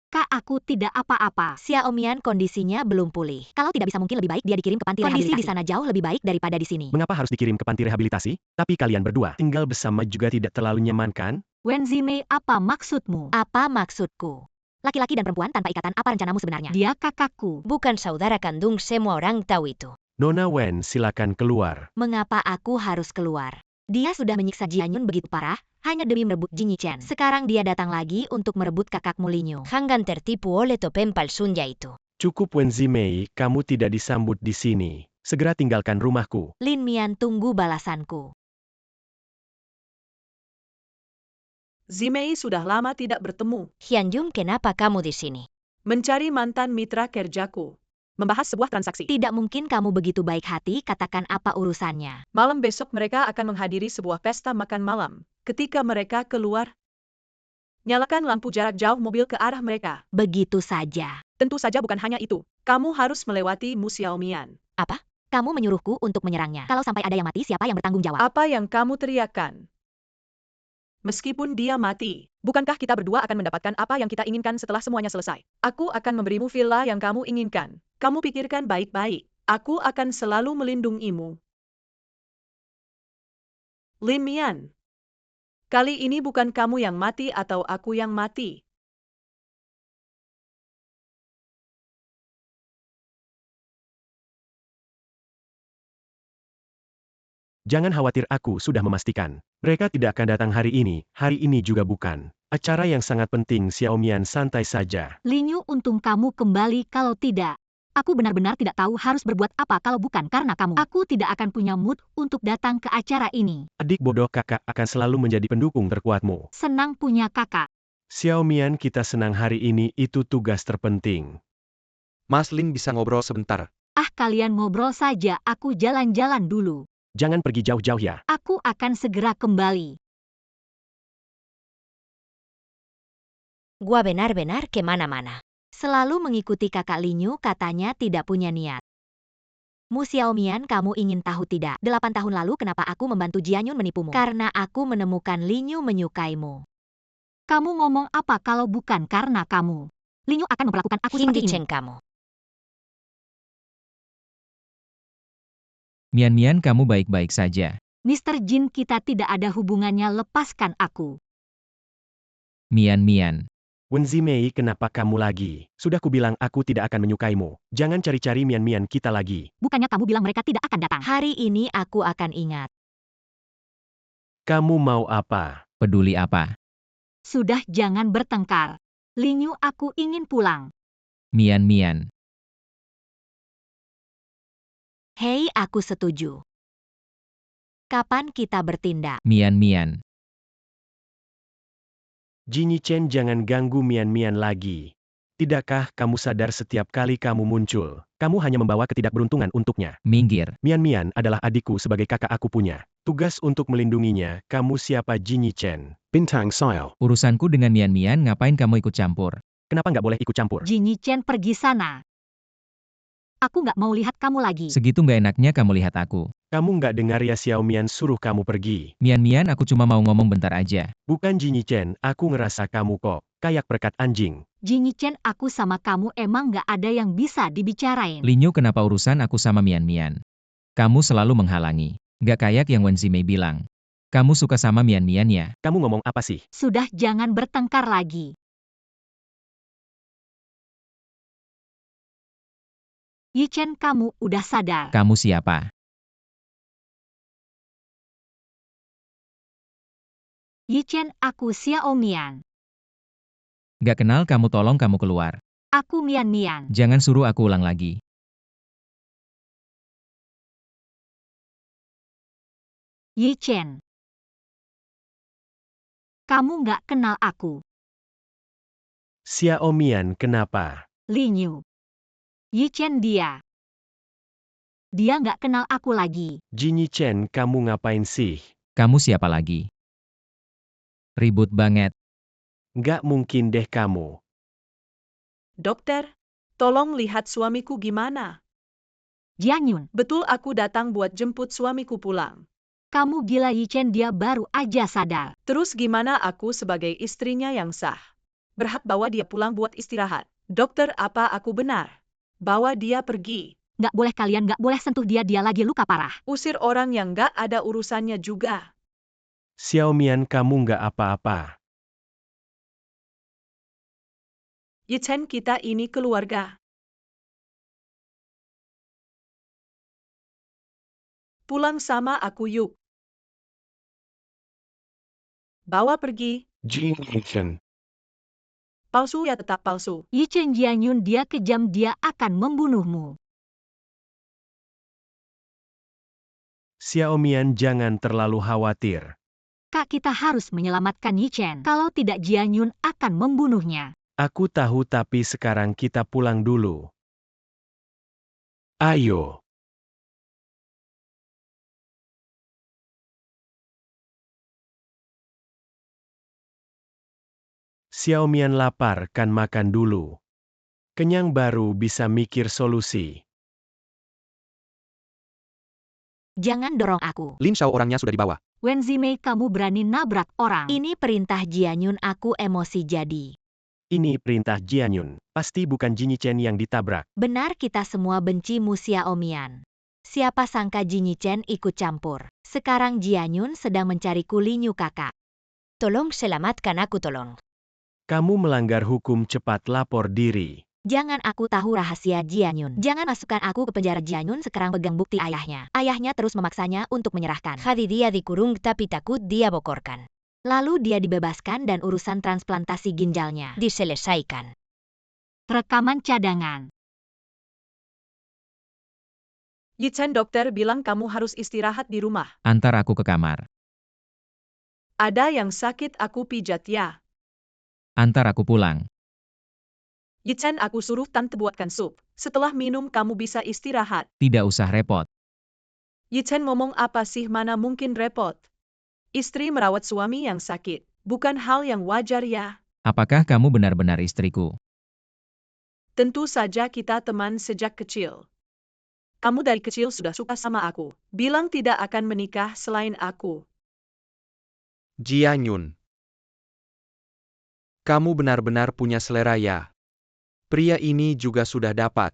Kak, aku tidak apa-apa. Xiao Mian kondisinya belum pulih. Kalau tidak bisa, mungkin lebih baik dia dikirim ke panti rehabilitasi. Kondisi di sana jauh lebih baik daripada di sini.
Mengapa harus dikirim ke panti rehabilitasi? Tapi kalian berdua tinggal bersama juga tidak terlalu nyaman, kan?
Wen Zimei, apa maksudmu? Apa maksudku? Laki-laki dan perempuan tanpa ikatan, apa rencanamu sebenarnya? Dia kakakku. Bukan saudara kandung, semua orang tahu itu.
Nona Wen, silakan keluar.
Mengapa aku harus keluar? Dia sudah menyiksa Jianyun begitu parah, hanya demi merebut Jinyi Chen. Sekarang dia datang lagi untuk merebut kakakmu Linyu.
Hanggan tertipu oleh topeng palsunya itu.
Cukup Wen Zimei, kamu tidak disambut di sini. Segera tinggalkan rumahku.
Lin Mian tunggu balasanku.
Zimei sudah lama tidak bertemu.
Hyunjung, kenapa kamu di sini?
Mencari mantan mitra kerjaku. Membahas sebuah transaksi.
Tidak mungkin kamu begitu baik hati, katakan apa urusannya.
Malam besok mereka akan menghadiri sebuah pesta makan malam. Ketika mereka keluar, nyalakan lampu jarak jauh mobil ke arah mereka.
Begitu saja.
Tentu saja bukan hanya itu. Kamu harus melewati Mu Xiaomian.
Apa? Kamu menyuruhku untuk menyerangnya. Kalau sampai ada yang mati, siapa yang bertanggung jawab?
Apa yang kamu teriakkan? Meskipun dia mati, bukankah kita berdua akan mendapatkan apa yang kita inginkan setelah semuanya selesai? Aku akan memberimu villa yang kamu inginkan. Kamu pikirkan baik-baik. Aku akan selalu melindungimu. Lin Mian. Kali ini bukan kamu yang mati atau aku yang mati.
Jangan khawatir, aku sudah memastikan. Mereka tidak akan datang hari ini juga bukan. Acara yang sangat penting, Xiaomian, santai saja.
Linyu, untung kamu kembali, kalau tidak. Aku benar-benar tidak tahu harus berbuat apa kalau bukan karena kamu. Aku tidak akan punya mood untuk datang ke acara ini.
Adik bodoh, kakak akan selalu menjadi pendukung terkuatmu.
Senang punya kakak.
Xiaomian, kita senang hari ini, itu tugas terpenting.
Mas Lin bisa ngobrol sebentar.
Ah, kalian ngobrol saja, aku jalan-jalan dulu.
Jangan pergi jauh-jauh ya.
Aku akan segera kembali.
Gua benar-benar kemana-mana.
Selalu mengikuti kakak Linyu, katanya tidak punya niat. Mu Xiaomian, kamu ingin tahu tidak? 8 tahun lalu kenapa aku membantu Jianyun menipumu? Karena aku menemukan Linyu menyukaimu. Kamu ngomong apa kalau bukan karena kamu? Linyu akan memperlakukan aku seperti ini.
Ceng kamu.
Mian, kamu baik-baik saja.
Mr. Jin, kita tidak ada hubungannya, lepaskan aku.
Mian.
Wen Zimei, kenapa kamu lagi? Sudah kubilang aku tidak akan menyukaimu. Jangan cari-cari Mian kita lagi.
Bukannya kamu bilang mereka tidak akan datang? Hari ini aku akan ingat.
Kamu mau apa?
Peduli apa?
Sudah, jangan bertengkar. Linyu, aku ingin pulang.
Mian.
Hei, aku setuju. Kapan kita bertindak?
Mian.
Jinyi Chen, jangan ganggu Mian lagi. Tidakkah kamu sadar setiap kali kamu muncul, kamu hanya membawa ketidakberuntungan untuknya?
Minggir.
Mian adalah adikku sebagai kakak aku punya. Tugas untuk melindunginya, kamu siapa Jinyi Chen? Bintang Sao.
Urusanku dengan Mian, ngapain kamu ikut campur?
Kenapa nggak boleh ikut campur?
Jinyi Chen, pergi sana. Aku nggak mau lihat kamu lagi.
Segitu nggak enaknya kamu lihat aku.
Kamu nggak dengar ya, Xiaomian suruh kamu pergi.
Mian, aku cuma mau ngomong bentar aja.
Bukan Jinyi Chen, aku ngerasa kamu kok kayak perekat anjing.
Jinyi Chen, aku sama kamu emang nggak ada yang bisa dibicarain.
Linyu, kenapa urusan aku sama Mian? Kamu selalu menghalangi. Nggak kayak yang Wen Zimei bilang. Kamu suka sama Mian ya?
Kamu ngomong apa sih?
Sudah, jangan bertengkar lagi. Yi Chen, kamu udah sadar?
Kamu siapa?
Yi Chen, aku Xiaomian.
Nggak kenal kamu, tolong kamu keluar.
Aku Mian.
Jangan suruh aku ulang lagi.
Yi Chen. Kamu nggak kenal aku.
Xiaomian, kenapa?
Linyu. Yi Chen, dia nggak kenal aku lagi.
Jinyi Chen, kamu ngapain sih?
Kamu siapa lagi? Ribut banget.
Nggak mungkin deh kamu.
Dokter, tolong lihat suamiku gimana.
Jianyun,
Betul, aku datang buat jemput suamiku pulang.
kamu gila Yi Chen, dia baru aja sadar.
Terus gimana aku sebagai istrinya yang sah? Berhak bawa dia pulang buat istirahat. Dokter, apa aku benar? Bawa dia pergi.
Nggak boleh, kalian nggak boleh sentuh dia lagi luka parah.
Usir orang yang nggak ada urusannya juga.
Xiaomian, kamu nggak apa-apa.
Yi Chen, kita ini keluarga. Pulang sama aku yuk. Bawa pergi.
Jinyichan.
Palsu ya tetap palsu.
Yi Chen Jianyun, dia kejam, dia akan membunuhmu.
Xiaomian, jangan terlalu khawatir.
Kak, kita harus menyelamatkan Yi Chen. Kalau tidak, Jianyun akan membunuhnya.
Aku tahu, tapi sekarang kita pulang dulu. Ayo. Xiaomian lapar, kan makan dulu. Kenyang baru bisa mikir solusi.
Jangan dorong aku.
Lin Xiao, orangnya sudah dibawa.
Wen Zimei, kamu berani nabrak orang.
Ini perintah Jianyun, aku emosi jadi.
Ini perintah Jianyun. Pasti bukan Jinyichan yang ditabrak.
Benar, kita semua benci Mu Xiaomian. Siapa sangka Jinyichan ikut campur. Sekarang Jianyun sedang mencari kulinyu kakak. Tolong selamatkan aku, tolong.
Kamu melanggar hukum, cepat lapor diri.
Jangan aku tahu rahasia Jianyun. Jangan masukkan aku ke penjara. Jianyun sekarang pegang bukti ayahnya. Ayahnya terus memaksanya untuk menyerahkan. Jadi dia dikurung, tapi takut dia bokorkan. Lalu dia dibebaskan dan urusan transplantasi ginjalnya diselesaikan.
Rekaman cadangan.
Yi Chen, dokter bilang kamu harus istirahat di rumah.
Antar aku ke kamar.
Ada yang sakit, aku pijat ya.
Antar aku pulang.
Yi Chen, aku suruh tante buatkan sup. Setelah minum kamu bisa istirahat.
Tidak usah repot.
Yi Chen ngomong apa sih, mana mungkin repot. Istri merawat suami yang sakit. Bukan hal yang wajar ya.
Apakah kamu benar-benar istriku?
Tentu saja kita teman sejak kecil. Kamu dari kecil sudah suka sama aku. Bilang tidak akan menikah selain aku.
Jianyun. Kamu benar-benar punya selera ya. Pria ini juga sudah dapat.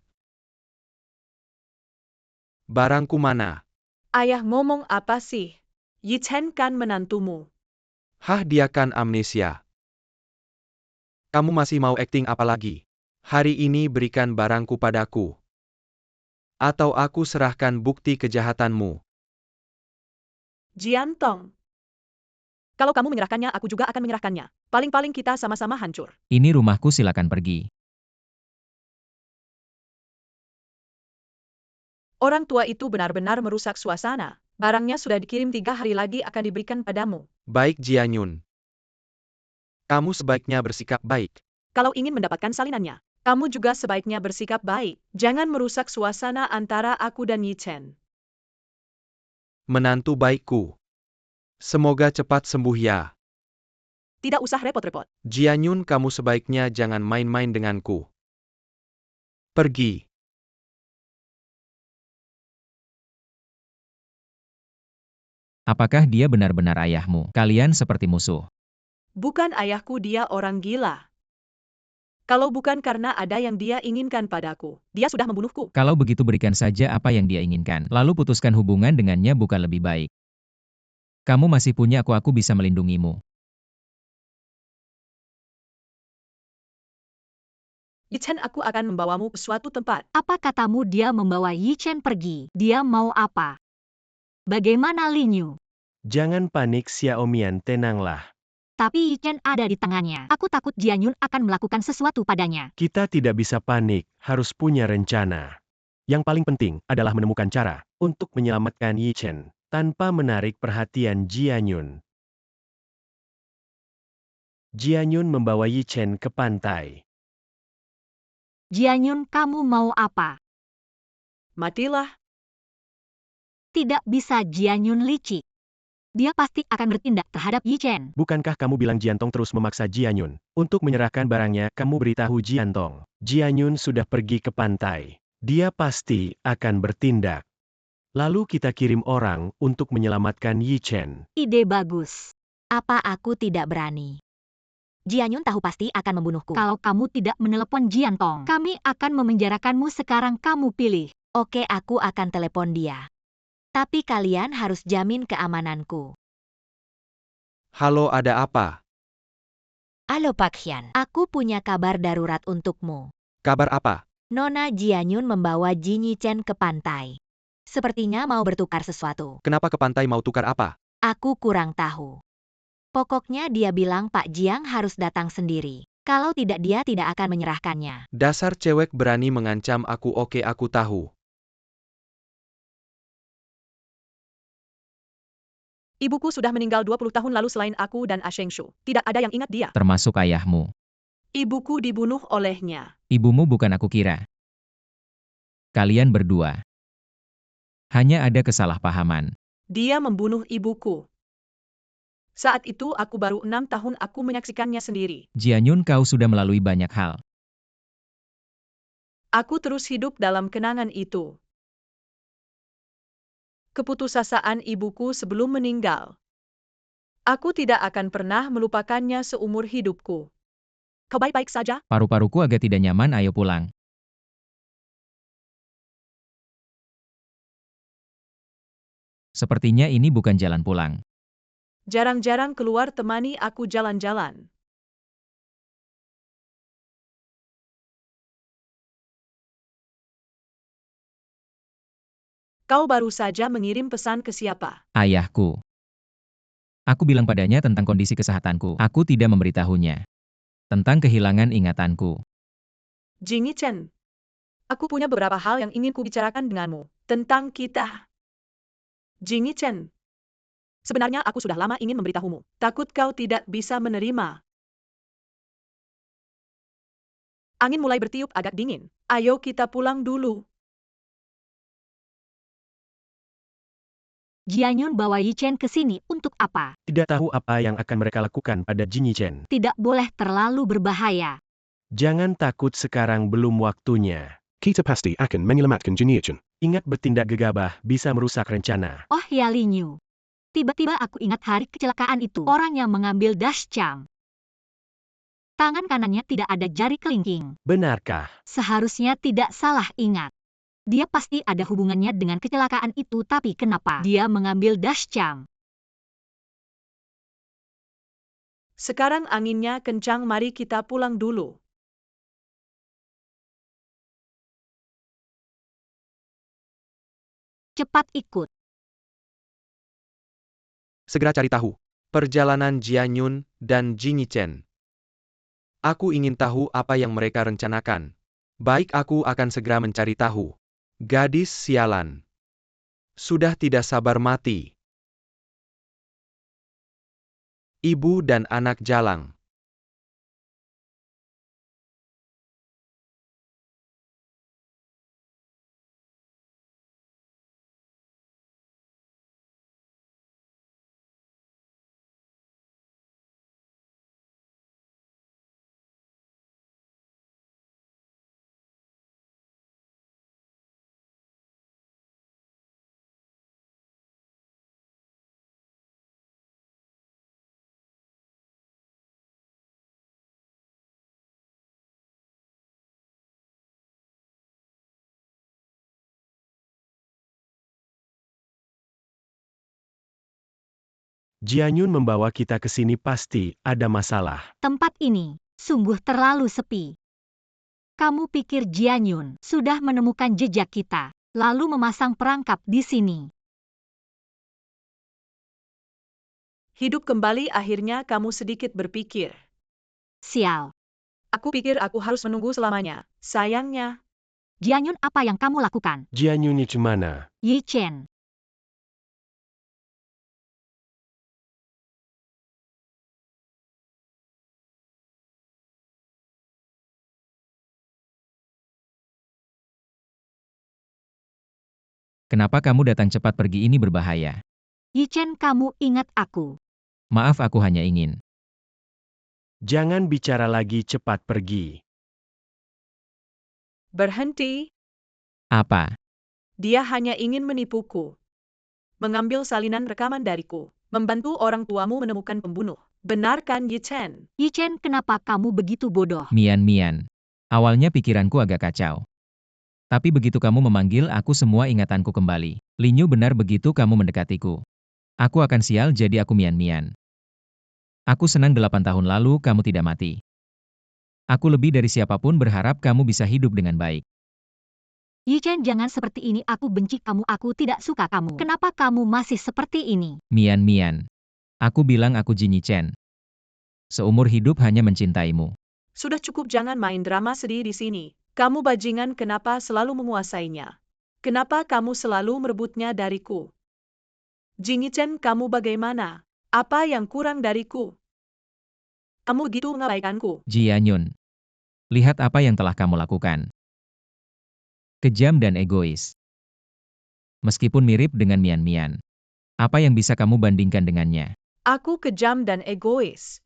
Barangku mana?
Ayah ngomong apa sih? Yi Chen kan menantumu.
Hah, dia kan amnesia. Kamu masih mau akting apa lagi? Hari ini berikan barangku padaku. Atau aku serahkan bukti kejahatanmu.
Jiantong. Kalau kamu menyerahkannya, aku juga akan menyerahkannya. Paling-paling kita sama-sama hancur.
Ini rumahku, silakan pergi.
Orang tua itu benar-benar merusak suasana. Barangnya sudah dikirim 3 hari lagi akan diberikan padamu.
Baik Jianyun. Kamu sebaiknya bersikap baik.
Kalau ingin mendapatkan salinannya, kamu juga sebaiknya bersikap baik. Jangan merusak suasana antara aku dan Yi Chen.
Menantu baikku. Semoga cepat sembuh ya.
Tidak usah repot-repot.
Jianyun, kamu sebaiknya jangan main-main denganku. Pergi.
Apakah dia benar-benar ayahmu? Kalian seperti musuh.
Bukan ayahku, dia orang gila. Kalau bukan karena ada yang dia inginkan padaku, dia sudah membunuhku.
Kalau begitu, berikan saja apa yang dia inginkan. Lalu putuskan hubungan dengannya, bukan lebih baik? Kamu masih punya aku bisa melindungimu.
Yi Chen, aku akan membawamu ke suatu tempat.
Apa katamu dia membawa Yi Chen pergi? Dia mau apa? Bagaimana Linyu?
Jangan panik Xiaomian, tenanglah.
Tapi Yi Chen ada di tangannya. Aku takut Jianyun akan melakukan sesuatu padanya.
Kita tidak bisa panik, harus punya rencana. Yang paling penting adalah menemukan cara untuk menyelamatkan Yi Chen tanpa menarik perhatian Jianyun. Jianyun membawa Yi Chen ke pantai.
Jianyun, kamu mau apa?
Matilah.
Tidak bisa, Jianyun licik. Dia pasti akan bertindak terhadap Yi Chen.
Bukankah kamu bilang Jiantong terus memaksa Jianyun untuk menyerahkan barangnya? Kamu beritahu Jiantong. Jianyun sudah pergi ke pantai. Dia pasti akan bertindak. Lalu kita kirim orang untuk menyelamatkan Yi Chen.
Ide bagus.
Apa aku tidak berani? Jianyun tahu pasti akan membunuhku.
Kalau kamu tidak menelepon Jiantong, kami akan memenjarakanmu. Sekarang kamu pilih.
Oke, aku akan telepon dia. Tapi kalian harus jamin keamananku.
Halo, ada apa?
Halo Pak Hyun, aku punya kabar darurat untukmu.
Kabar apa?
Nona Jianyun membawa Jinyi Chen ke pantai. Sepertinya mau bertukar sesuatu.
Kenapa ke pantai, mau tukar apa?
Aku kurang tahu. Pokoknya dia bilang Pak Jiang harus datang sendiri. Kalau tidak dia tidak akan menyerahkannya.
Dasar cewek berani mengancam aku. Oke, aku tahu.
Ibuku sudah meninggal 20 tahun lalu selain aku dan Ashengshu. Tidak ada yang ingat dia.
Termasuk ayahmu.
Ibuku dibunuh olehnya.
Ibumu bukan aku kira. Kalian berdua. Hanya ada kesalahpahaman.
Dia membunuh ibuku. Saat itu aku baru 6 tahun aku menyaksikannya sendiri.
Jianyun, kau sudah melalui banyak hal.
Aku terus hidup dalam kenangan itu. Keputusasaan ibuku sebelum meninggal. Aku tidak akan pernah melupakannya seumur hidupku. Kau baik-baik saja?
Paru-paruku agak tidak nyaman, ayo pulang. Sepertinya ini bukan jalan pulang.
Jarang-jarang keluar temani aku jalan-jalan. Kau baru saja mengirim pesan ke siapa?
Ayahku. Aku bilang padanya tentang kondisi kesehatanku. Aku tidak memberitahunya. Tentang kehilangan ingatanku.
Jingyi Chen. Aku punya beberapa hal yang ingin kubicarakan denganmu. Tentang kita. Jingyi Chen. Sebenarnya aku sudah lama ingin memberitahumu. Takut kau tidak bisa menerima. Angin mulai bertiup agak dingin. Ayo kita pulang dulu.
Jianyun bawa Yi Chen ke sini untuk apa?
Tidak tahu apa yang akan mereka lakukan pada Jingyi Chen.
Tidak boleh terlalu berbahaya.
Jangan takut, sekarang belum waktunya.
Kita pasti akan menyelamatkan Jingyi Chen.
Ingat, bertindak gegabah bisa merusak rencana.
Oh ya Linyu. Tiba-tiba aku ingat hari kecelakaan itu. Orang yang mengambil Dash-Chang. Tangan kanannya tidak ada jari kelingking.
Benarkah?
Seharusnya tidak salah ingat. Dia pasti ada hubungannya dengan kecelakaan itu, tapi kenapa dia mengambil Dash-Chang?
Sekarang anginnya kencang, mari kita pulang dulu.
Cepat ikut.
Segera cari tahu perjalanan Jianyun dan Jingyi Chen. Aku ingin tahu apa yang mereka rencanakan. Baik, aku akan segera mencari tahu. Gadis sialan. Sudah tidak sabar mati. Ibu dan anak jalang.
Jianyun membawa kita ke sini, pasti ada masalah.
Tempat ini sungguh terlalu sepi. Kamu pikir Jianyun sudah menemukan jejak kita, lalu memasang perangkap di sini?
Hidup kembali, akhirnya kamu sedikit berpikir.
Sial.
Aku pikir aku harus menunggu selamanya. Sayangnya.
Jianyun, apa yang kamu lakukan?
Jianyun itu mana?
Yi Chen.
Kenapa kamu datang cepat? Pergi ini berbahaya.
Yi Chen, kamu ingat aku.
Maaf, aku hanya ingin.
Jangan bicara lagi, cepat pergi.
Berhenti.
Apa?
Dia hanya ingin menipuku. Mengambil salinan rekaman dariku. Membantu orang tuamu menemukan pembunuh. Benar kan, Yi Chen?
Yi Chen, kenapa kamu begitu bodoh?
Mian. Awalnya pikiranku agak kacau. Tapi begitu kamu memanggil aku, semua ingatanku kembali. Linyu, benar begitu kamu mendekatiku. Aku akan sial, jadi aku mian. Aku senang 8 tahun lalu kamu tidak mati. Aku lebih dari siapapun berharap kamu bisa hidup dengan baik.
Yi Chen, jangan seperti ini. Aku benci kamu. Aku tidak suka kamu. Kenapa kamu masih seperti ini?
Mian. Aku bilang aku Jinyi Chen. Seumur hidup hanya mencintaimu.
Sudah cukup, jangan main drama sedih di sini. Kamu bajingan, kenapa selalu menguasainya? Kenapa kamu selalu merebutnya dariku? Jinyi Chen, kamu bagaimana? Apa yang kurang dariku? Kamu gitu mengabaikanku.
Jianyun. Lihat apa yang telah kamu lakukan. Kejam dan egois. Meskipun mirip dengan Mian Mian. Apa yang bisa kamu bandingkan dengannya?
Aku kejam dan egois.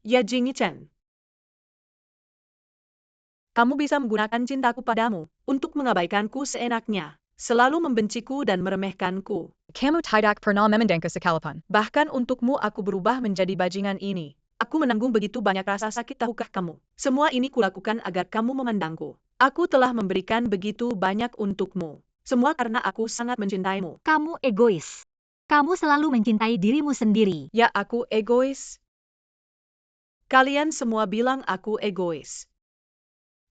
Ya Jinyi Chen. Kamu bisa menggunakan cintaku padamu untuk mengabaikanku seenaknya. Selalu membenciku dan meremehkanku.
Kamu tidak pernah memandangku sekalapan.
Bahkan untukmu aku berubah menjadi bajingan ini. Aku menanggung begitu banyak rasa sakit, tahukah kamu? Semua ini kulakukan agar kamu memandangku. Aku telah memberikan begitu banyak untukmu. Semua karena aku sangat mencintaimu.
Kamu egois. Kamu selalu mencintai dirimu sendiri.
Ya, aku egois. Kalian semua bilang aku egois.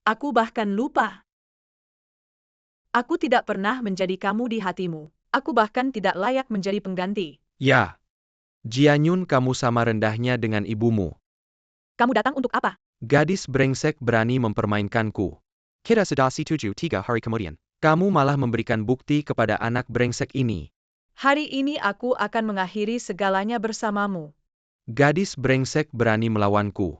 Aku bahkan lupa. Aku tidak pernah menjadi kamu di hatimu. Aku bahkan tidak layak menjadi pengganti.
Ya. Jianyun, kamu sama rendahnya dengan ibumu.
Kamu datang untuk apa?
Gadis brengsek berani mempermainkanku. Kita sudah setuju 3 hari kemudian. Kamu malah memberikan bukti kepada anak brengsek ini.
Hari ini aku akan mengakhiri segalanya bersamamu.
Gadis brengsek berani melawanku.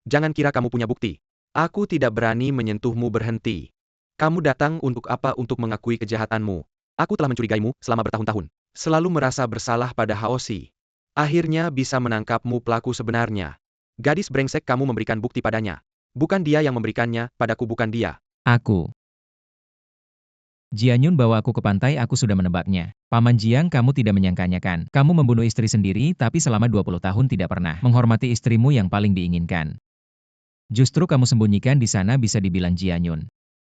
Jangan kira kamu punya bukti. Aku tidak berani menyentuhmu, berhenti. Kamu datang untuk apa? Untuk mengakui kejahatanmu. Aku telah mencurigaimu selama bertahun-tahun. Selalu merasa bersalah pada Haoshi. Akhirnya bisa menangkapmu pelaku sebenarnya. Gadis brengsek, kamu memberikan bukti padanya. Bukan dia yang memberikannya, padaku bukan dia.
Aku. Jianyun bawa aku ke pantai, aku sudah menebaknya. Paman Jiang, kamu tidak menyangkanya kan? Kamu membunuh istri sendiri tapi selama 20 tahun tidak pernah menghormati istrimu yang paling diinginkan. Justru kamu sembunyikan di sana, bisa dibilang Jianyun.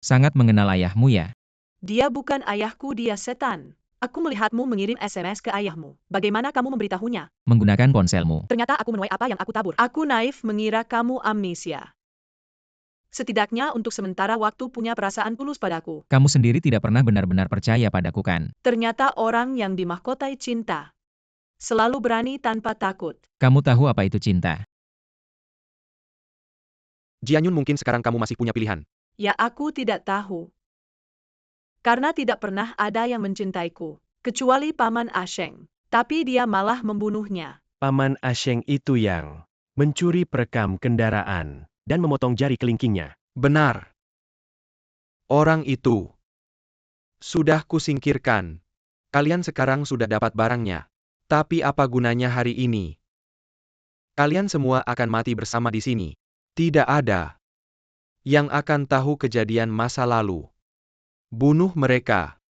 Sangat mengenal ayahmu ya?
Dia bukan ayahku, dia setan. Aku melihatmu mengirim SMS ke ayahmu. Bagaimana kamu memberitahunya?
Menggunakan ponselmu.
Ternyata aku menuai apa yang aku tabur. Aku naif mengira kamu amnesia. Setidaknya untuk sementara waktu punya perasaan tulus padaku.
Kamu sendiri tidak pernah benar-benar percaya padaku kan?
Ternyata orang yang dimahkotai cinta. Selalu berani tanpa takut.
Kamu tahu apa itu cinta?
Jianyun, mungkin sekarang kamu masih punya pilihan.
Ya, aku tidak tahu. Karena tidak pernah ada yang mencintaiku. Kecuali Paman Asheng. Tapi dia malah membunuhnya.
Paman Asheng itu yang mencuri perekam kendaraan dan memotong jari kelingkingnya.
Benar. Orang itu sudah kusingkirkan. Kalian sekarang sudah dapat barangnya. Tapi apa gunanya hari ini? Kalian semua akan mati bersama di sini. Tidak ada yang akan tahu kejadian masa lalu. Bunuh mereka.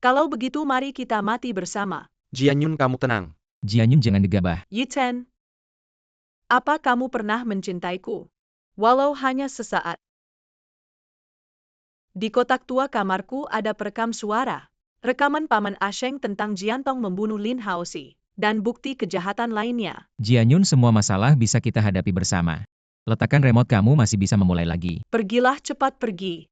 Kalau begitu mari kita mati bersama.
Jianyun, kamu tenang.
Jianyun, jangan gegabah.
Yi Chen. Apa kamu pernah mencintaiku? Walau hanya sesaat. Di kotak tua kamarku ada perekam suara. Rekaman Paman Asheng tentang Jiantong membunuh Lin Haoshi. Dan bukti kejahatan lainnya.
Jianyun, semua masalah bisa kita hadapi bersama. Letakkan remote, kamu masih bisa memulai lagi.
Pergilah, cepat pergi.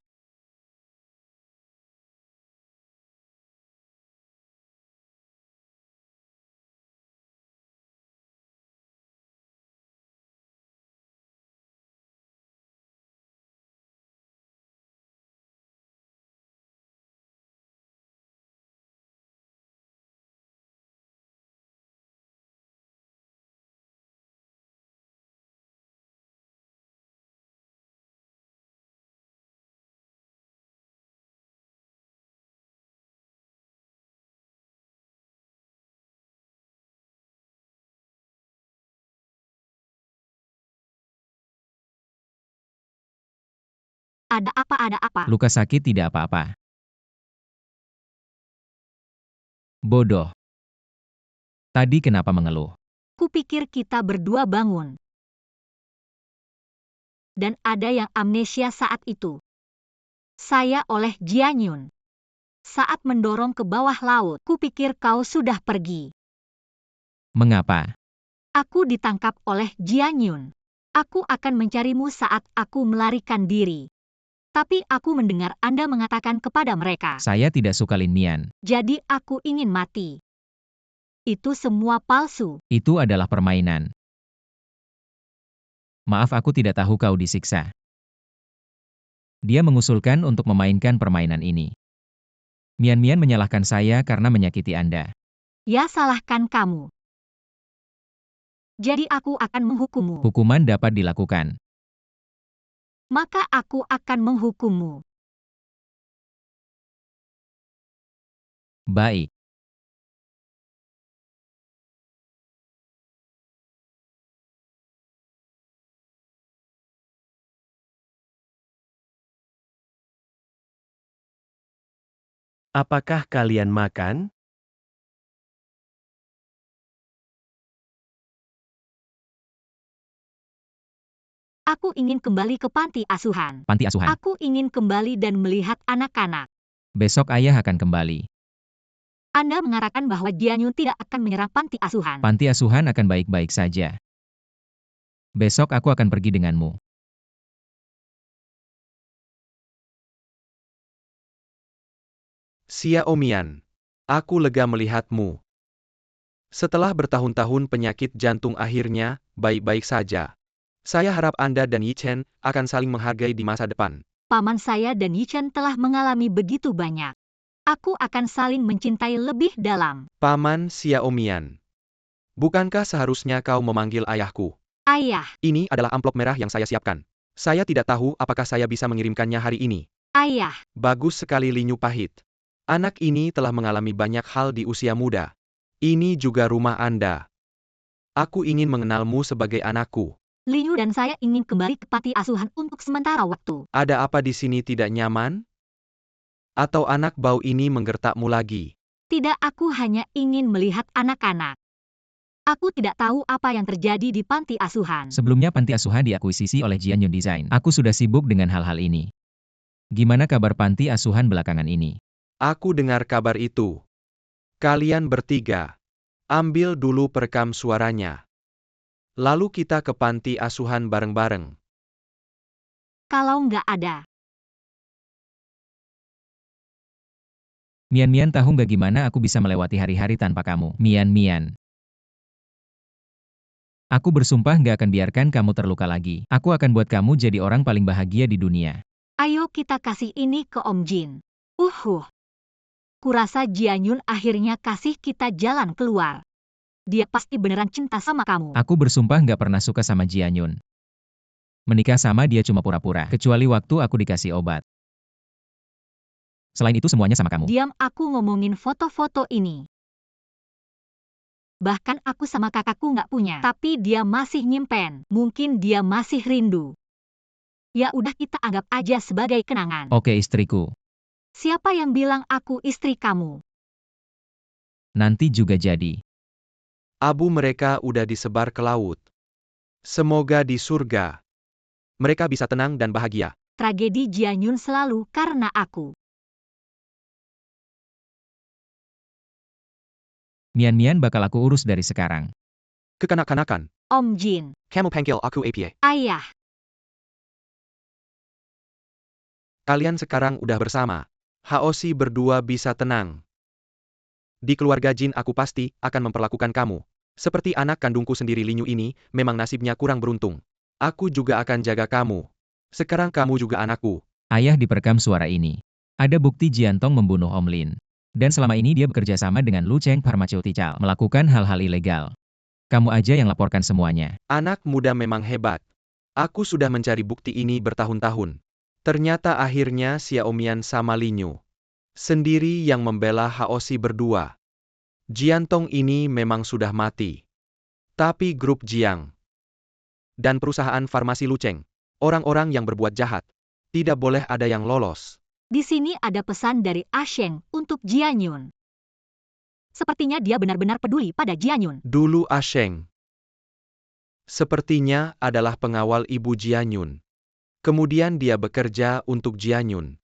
Ada apa, ada apa?
Luka sakit, tidak apa-apa. Bodoh. Tadi kenapa mengeluh?
Kupikir kita berdua bangun. Dan ada yang amnesia saat itu. Saya oleh Jianyun. Saat mendorong ke bawah laut, kupikir kau sudah pergi.
Mengapa?
Aku ditangkap oleh Jianyun. Aku akan mencarimu saat aku melarikan diri. Tapi aku mendengar Anda mengatakan kepada mereka.
Saya tidak suka Lin Mian.
Jadi aku ingin mati. Itu semua palsu.
Itu adalah permainan. Maaf, aku tidak tahu kau disiksa. Dia mengusulkan untuk memainkan permainan ini. Mian Mian menyalahkan saya karena menyakiti Anda.
Ya, salahkan kamu. Jadi aku akan menghukummu.
Hukuman dapat dilakukan.
Maka aku akan menghukummu.
Baik.
Apakah kalian makan?
Aku ingin kembali ke panti asuhan.
Panti asuhan.
Aku ingin kembali dan melihat anak-anak.
Besok ayah akan kembali.
Anda mengatakan bahwa Jianyun tidak akan menyerang panti asuhan.
Panti asuhan akan baik-baik saja. Besok aku akan pergi denganmu.
Xiaomian, aku lega melihatmu. Setelah bertahun-tahun penyakit jantung akhirnya, baik-baik saja. Saya harap Anda dan Yi Chen akan saling menghargai di masa depan.
Paman saya dan Yi Chen telah mengalami begitu banyak. Aku akan saling mencintai lebih dalam.
Paman Xiaomian, bukankah seharusnya kau memanggil ayahku?
Ayah,
Ini adalah amplop merah yang saya siapkan. Saya tidak tahu apakah saya bisa mengirimkannya hari ini.
ayah.
Bagus sekali Linyu Pahit. Anak ini telah mengalami banyak hal di usia muda. Ini juga rumah Anda. Aku ingin mengenalmu sebagai anakku.
Liu dan saya ingin kembali ke panti asuhan untuk sementara waktu.
Ada apa di sini tidak nyaman? Atau anak bau ini menggertakmu lagi?
Tidak, aku hanya ingin melihat anak-anak. Aku tidak tahu apa yang terjadi di panti asuhan.
Sebelumnya panti asuhan diakuisisi oleh Jianyun Design. Aku sudah sibuk dengan hal-hal ini. Gimana kabar panti asuhan belakangan ini?
Aku dengar kabar itu. Kalian bertiga, ambil dulu perekam suaranya. Lalu kita ke panti asuhan bareng-bareng.
Kalau nggak ada.
Mian Mian, tahu nggak gimana aku bisa melewati hari-hari tanpa kamu? Mian Mian. Aku bersumpah nggak akan biarkan kamu terluka lagi. Aku akan buat kamu jadi orang paling bahagia di dunia.
Ayo kita kasih ini ke Om Jin. Kurasa Jianyun akhirnya kasih kita jalan keluar. Dia pasti beneran cinta sama kamu.
Aku bersumpah nggak pernah suka sama Jianyun. Menikah sama dia cuma pura-pura, kecuali waktu aku dikasih obat. Selain itu semuanya sama kamu.
Diam, aku ngomongin foto-foto ini. Bahkan aku sama kakakku nggak punya, tapi dia masih nyimpen. Mungkin dia masih rindu. Ya udah, kita anggap aja sebagai kenangan.
Oke istriku.
Siapa yang bilang aku istri kamu?
Nanti juga jadi.
Abu mereka udah disebar ke laut. Semoga di surga mereka bisa tenang dan bahagia.
Tragedi Jianyun selalu karena aku.
Mian Mian bakal aku urus dari sekarang.
Kekanak-kanakan.
Om Jin.
Kamu panggil aku APA.
Ayah.
Kalian sekarang udah bersama. Haosi berdua bisa tenang. Di keluarga Jin aku pasti akan memperlakukan kamu seperti anak kandungku sendiri. Linyu ini memang nasibnya kurang beruntung. Aku juga akan jaga kamu. Sekarang kamu juga anakku.
Ayah diperekam suara ini. Ada bukti Jiantong membunuh Om Lin. Dan selama ini dia bekerja sama dengan Lu Cheng Pharmaceutical, melakukan hal-hal ilegal. Kamu aja yang laporkan semuanya.
Anak muda memang hebat. Aku sudah mencari bukti ini bertahun-tahun. Ternyata akhirnya Xiaomian sama Linyu sendiri yang membela Haosi berdua. Jiantong ini memang sudah mati. Tapi grup Jiang dan perusahaan farmasi Lu Cheng, orang-orang yang berbuat jahat, tidak boleh ada yang lolos.
Di sini ada pesan dari Asheng untuk Jianyun. Sepertinya dia benar-benar peduli pada Jianyun.
Dulu Asheng sepertinya adalah pengawal ibu Jianyun. Kemudian dia bekerja untuk Jianyun.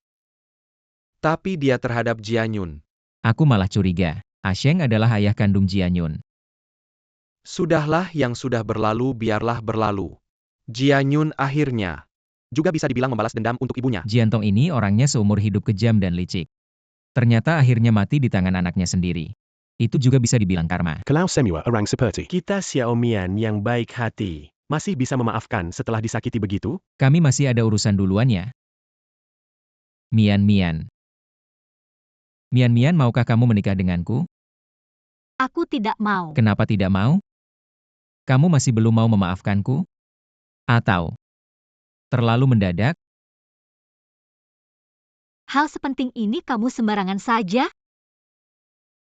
Tapi dia terhadap Jianyun.
Aku malah curiga, Asheng adalah ayah kandung Jianyun.
Sudahlah, yang sudah berlalu biarlah berlalu. Jianyun akhirnya juga bisa dibilang membalas dendam untuk ibunya.
Jiantong ini orangnya seumur hidup kejam dan licik. Ternyata akhirnya mati di tangan anaknya sendiri. Itu juga bisa dibilang karma.
Kalau semua orang seperti
Kita Xiaomian yang baik hati, masih bisa memaafkan setelah disakiti begitu?
Kami masih ada urusan duluan ya. Mian Mian. Mian Mian, maukah kamu menikah denganku?
Aku tidak mau.
Kenapa tidak mau? Kamu masih belum mau memaafkanku? Atau terlalu mendadak?
Hal sepenting ini kamu sembarangan saja?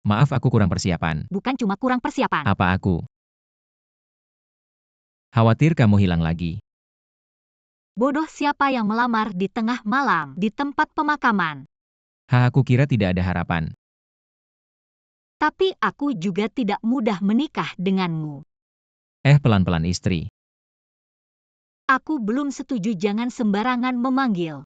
Maaf, aku kurang persiapan.
Bukan cuma kurang persiapan.
Apa aku khawatir kamu hilang lagi?
Bodoh siapa yang melamar di tengah malam di tempat pemakaman.
Aku kira tidak ada harapan.
Tapi aku juga tidak mudah menikah denganmu.
Pelan-pelan istri.
Aku belum setuju, jangan sembarangan memanggil.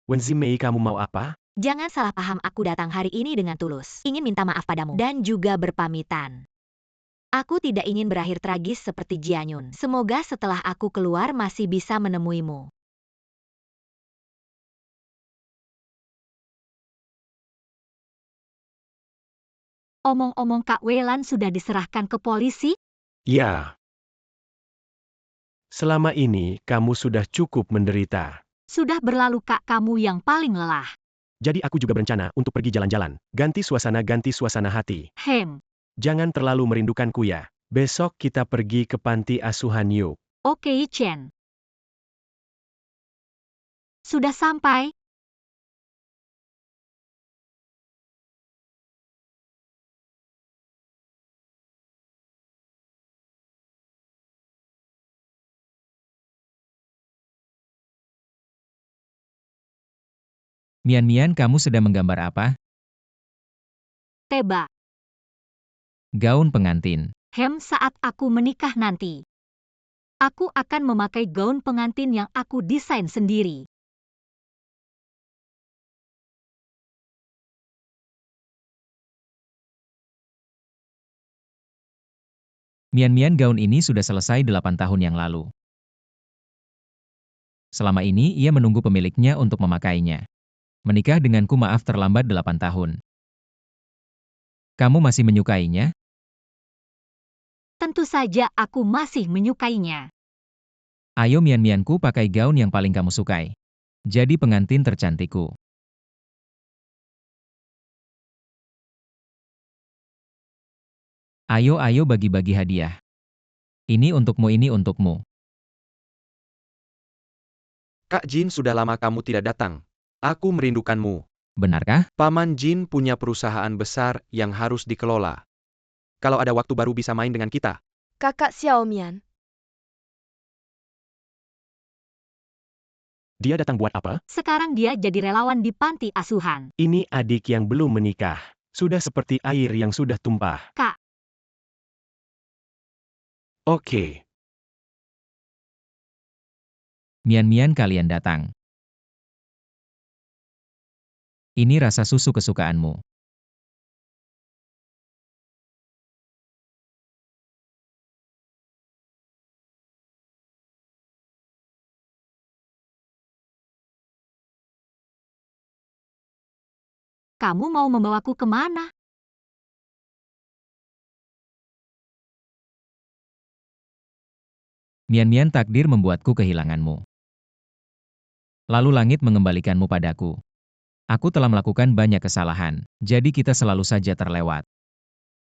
Wenzimei, kamu mau apa?
Jangan salah paham, aku datang hari ini dengan tulus. Ingin minta maaf padamu dan juga berpamitan. Aku tidak ingin berakhir tragis seperti Jianyun. Semoga setelah aku keluar masih bisa menemuimu.
Omong-omong, Kak Welan sudah diserahkan ke polisi?
Ya. Selama ini, kamu sudah cukup menderita.
Sudah berlalu, Kak, kamu yang paling lelah.
Jadi aku juga berencana untuk pergi jalan-jalan. Ganti suasana hati. Jangan terlalu merindukanku ya. Besok kita pergi ke panti asuhan yuk.
Oke, Chen. Sudah sampai?
Mian Mian, kamu sedang menggambar apa?
Tebak.
Gaun pengantin.
Saat aku menikah nanti. Aku akan memakai gaun pengantin yang aku desain sendiri.
Mian Mian, gaun ini sudah selesai 8 tahun yang lalu. Selama ini ia menunggu pemiliknya untuk memakainya. Menikah denganku, maaf terlambat 8 tahun. Kamu masih menyukainya?
Tentu saja aku masih menyukainya.
Ayo Mian Mianku, pakai gaun yang paling kamu sukai. Jadi pengantin tercantikku. Ayo bagi-bagi hadiah. Ini untukmu, ini untukmu.
Kak Jin, sudah lama kamu tidak datang. Aku merindukanmu.
Benarkah?
Paman Jin punya perusahaan besar yang harus dikelola. Kalau ada waktu baru bisa main dengan kita.
Kakak Xiaomian,
Dia datang buat apa?
Sekarang dia jadi relawan di panti asuhan.
Ini adik yang belum menikah. Sudah seperti air yang sudah tumpah.
Kak.
Oke.
Mian Mian, kalian datang. Ini rasa susu kesukaanmu.
Kamu mau membawaku kemana?
Mian Mian, takdir membuatku kehilanganmu. Lalu langit mengembalikanmu padaku. Aku telah melakukan banyak kesalahan, jadi kita selalu saja terlewat.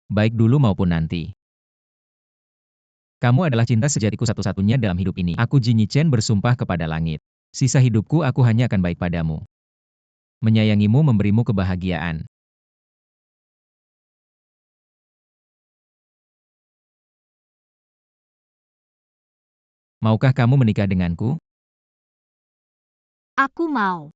Baik dulu maupun nanti. Kamu adalah cinta sejatiku satu-satunya dalam hidup ini. Aku Jinyi Chen bersumpah kepada langit. Sisa hidupku aku hanya akan baik padamu. Menyayangimu, memberimu kebahagiaan. Maukah kamu menikah denganku?
Aku mau.